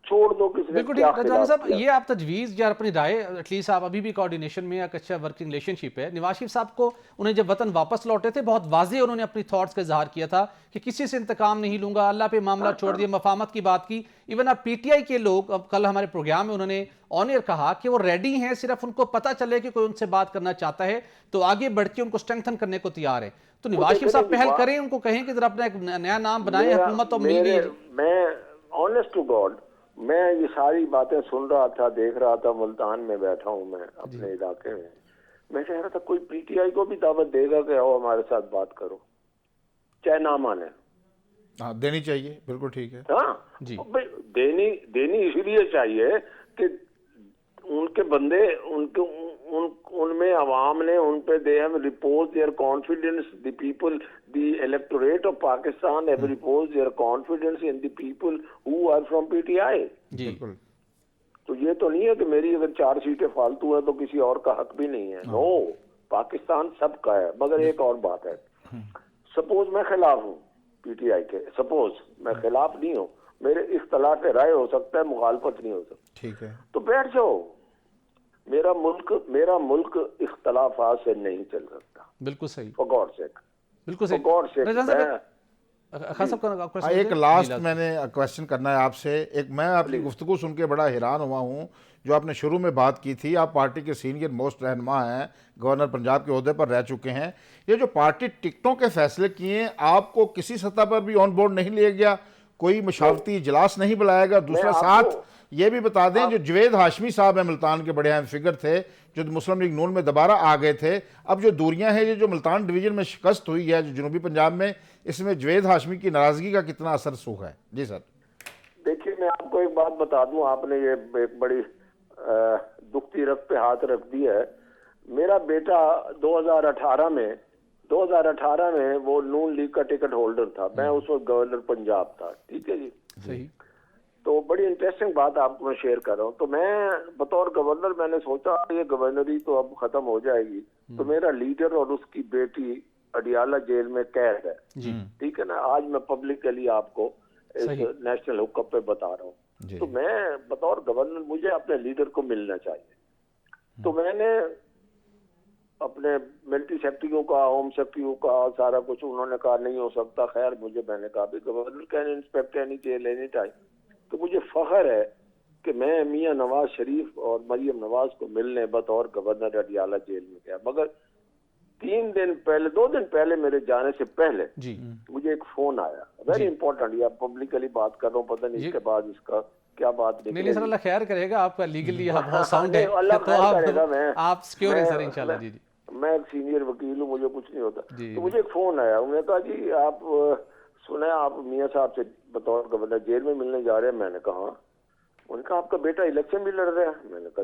چھوڑ دو کس نے بالکل کیا ٹھیک. رضوان خلاف صاحب کیا. یہ آپ تجویز یا اپنی رائے ایٹ لیسٹ آپ ابھی بھی کوارڈینیشن میں ایک اچھا ورکنگ ریلیشن شپ ہے. نواز شریف صاحب کو انہیں جب وطن واپس لوٹے تھے بہت واضح انہوں نے اپنی تھاٹس کا اظہار کیا تھا کہ کسی سے انتقام نہیں لوں گا، اللہ پہ معاملہ چھوڑ دیا، مفاہمت کی بات کی. ایون اب پی ٹی آئی کے لوگ اب کل ہمارے پروگرام میں انہوں نے آن ایئر کہا کہ وہ ریڈی ہیں، صرف ان کو پتہ چلے کہ کوئی ان سے بات کرنا چاہتا ہے تو آگے بڑھ کے ان کو اسٹرینتھن کرنے کو تیار ہیں. تو نواز شریف صاحب پہل کریں، ان کو کہیں کہ ذرا اپنا ایک نیا نام بنائیں، حکومت تو مل گئی. میں آنیسٹ ٹو گاڈ میں یہ ساری باتیں سن رہا تھا، دیکھ رہا تھا، ملتان میں بیٹھا ہوں میں اپنے علاقے میں. میں کہہ رہا تھا کوئی پی ٹی آئی کو بھی دعوت دے گا کہ آؤ ہمارے ساتھ بات کرو، چاہے نہ مانے. ہاں دینی چاہیے، بالکل ٹھیک ہے. ہاں دینی اس لیے چاہیے کہ ان کے بندے ان میں عوام نے ان پہ they have reposed their confidence, the people, the electorate of Pakistan have reposed their confidence in the people who are from PTI. جی بالکل. تو یہ تو نہیں ہے کہ میری اگر 4 سیٹیں فالتو ہیں تو کسی اور کا حق بھی نہیں ہے. نو، پاکستان سب کا ہے. مگر ایک اور بات ہے، سپوز میں خلاف ہوں پی ٹی آئی کے، سپوز میں خلاف نہیں ہوں، میرے اختلاف رائے ہو سکتا ہے، مخالفت نہیں ہو سکتی. ٹھیک ہے. تو بیٹھ جاؤ. میرا ملک اختلافات سے نہیں چل سکتا. بالکل صحیح، For God's sake. بالکل For God's sake. رضوان صاحب خان صاحب کا ایک لاسٹ میں نے کویسچن کرنا ہے آپ سے. ایک میں آپ کی گفتگو سن کے بڑا حیران ہوا ہوں، جو آپ نے شروع میں بات کی تھی. آپ پارٹی کے سینئر موسٹ رہنما ہیں، گورنر پنجاب کے عہدے پر رہ چکے ہیں. یہ جو پارٹی ٹکٹوں کے فیصلے کیے ہیں، آپ کو کسی سطح پر بھی آن بورڈ نہیں لیا گیا؟ کوئی مشاورتی اجلاس نہیں بلایا گا؟ دوسرا ساتھ یہ بھی بتا دیں جو جوید ہاشمی صاحب ہیں، ملتان کے بڑے اہم فگر تھے، جو مسلم لیگ نون میں دوبارہ آ گئے تھے، اب جو دوریاں ہیں، یہ جو ملتان ڈویژن میں شکست ہوئی ہے جو جنوبی پنجاب میں، اس میں جوید ہاشمی کی ناراضگی کا کتنا اثر سوکھا ہے؟ جی سر. دیکھیے میں آپ کو ایک بات بتا دوں، آپ نے یہ ایک بڑی دکھتی رگ پہ ہاتھ رکھ دیا ہے. میرا بیٹا 2018 میں وہ نون لیگ کا ٹکٹ ہولڈر تھا. میں اس وقت گورنر پنجاب تھا. ٹھیک ہے جی. صحیح. تو بڑی انٹرسٹنگ بات آپ کو میں شیئر کر رہا ہوں. تو میں بطور گورنر میں نے سوچا یہ گورنری تو اب ختم ہو جائے گی، تو میرا لیڈر اور اس کی بیٹی اڈیالہ جیل میں قید ہے. ٹھیک ہے نا. آج میں پبلکلی آپ کو اس نیشنل حک اپ پہ بتا رہا ہوں. تو میں بطور گورنر مجھے اپنے لیڈر کو ملنا چاہیے. تو میں نے اپنے ملٹری سیکرٹریوں کا، ہوم سیکرٹریوں کا سارا کچھ، انہوں نے کہا نہیں ہو سکتا. خیر میں نے کہا بھی governor can inspect any jail any time. تو مجھے فخر ہے کہ میں میاں نواز شریف اور مریم نواز کو ملنے بطور گورنر اڈیالہ جیل میں گیا. مگر 2 دن پہلے میرے جانے سے پہلے مجھے ایک فون آیا، ویری امپورٹنٹ. یہ پبلکلی بات کر رہا ہوں، پتہ نہیں اس کے بعد اس کا کیا بات نہیں سر، اللہ خیر کرے گا. آپ کا لیگلی بہت ساؤنڈ ہے، اللہ خیر کرے گا. آپ سیکیور ہیں سر انشاءاللہ. جی جی میں ایک سینئر وکیل ہوں، مجھے کچھ نہیں ہوتا. تو مجھے ایک فون آیا، انہوں نے کہا جی آپ سنیں آپ میاں صاحب سے بطور گورنر جیل میں ملنے جا رہے ہیں. میں نے کہا ہاں. انہوں نے کہا آپ کا بیٹا الیکشن بھی لڑ رہا ہے؟ میں نے کہا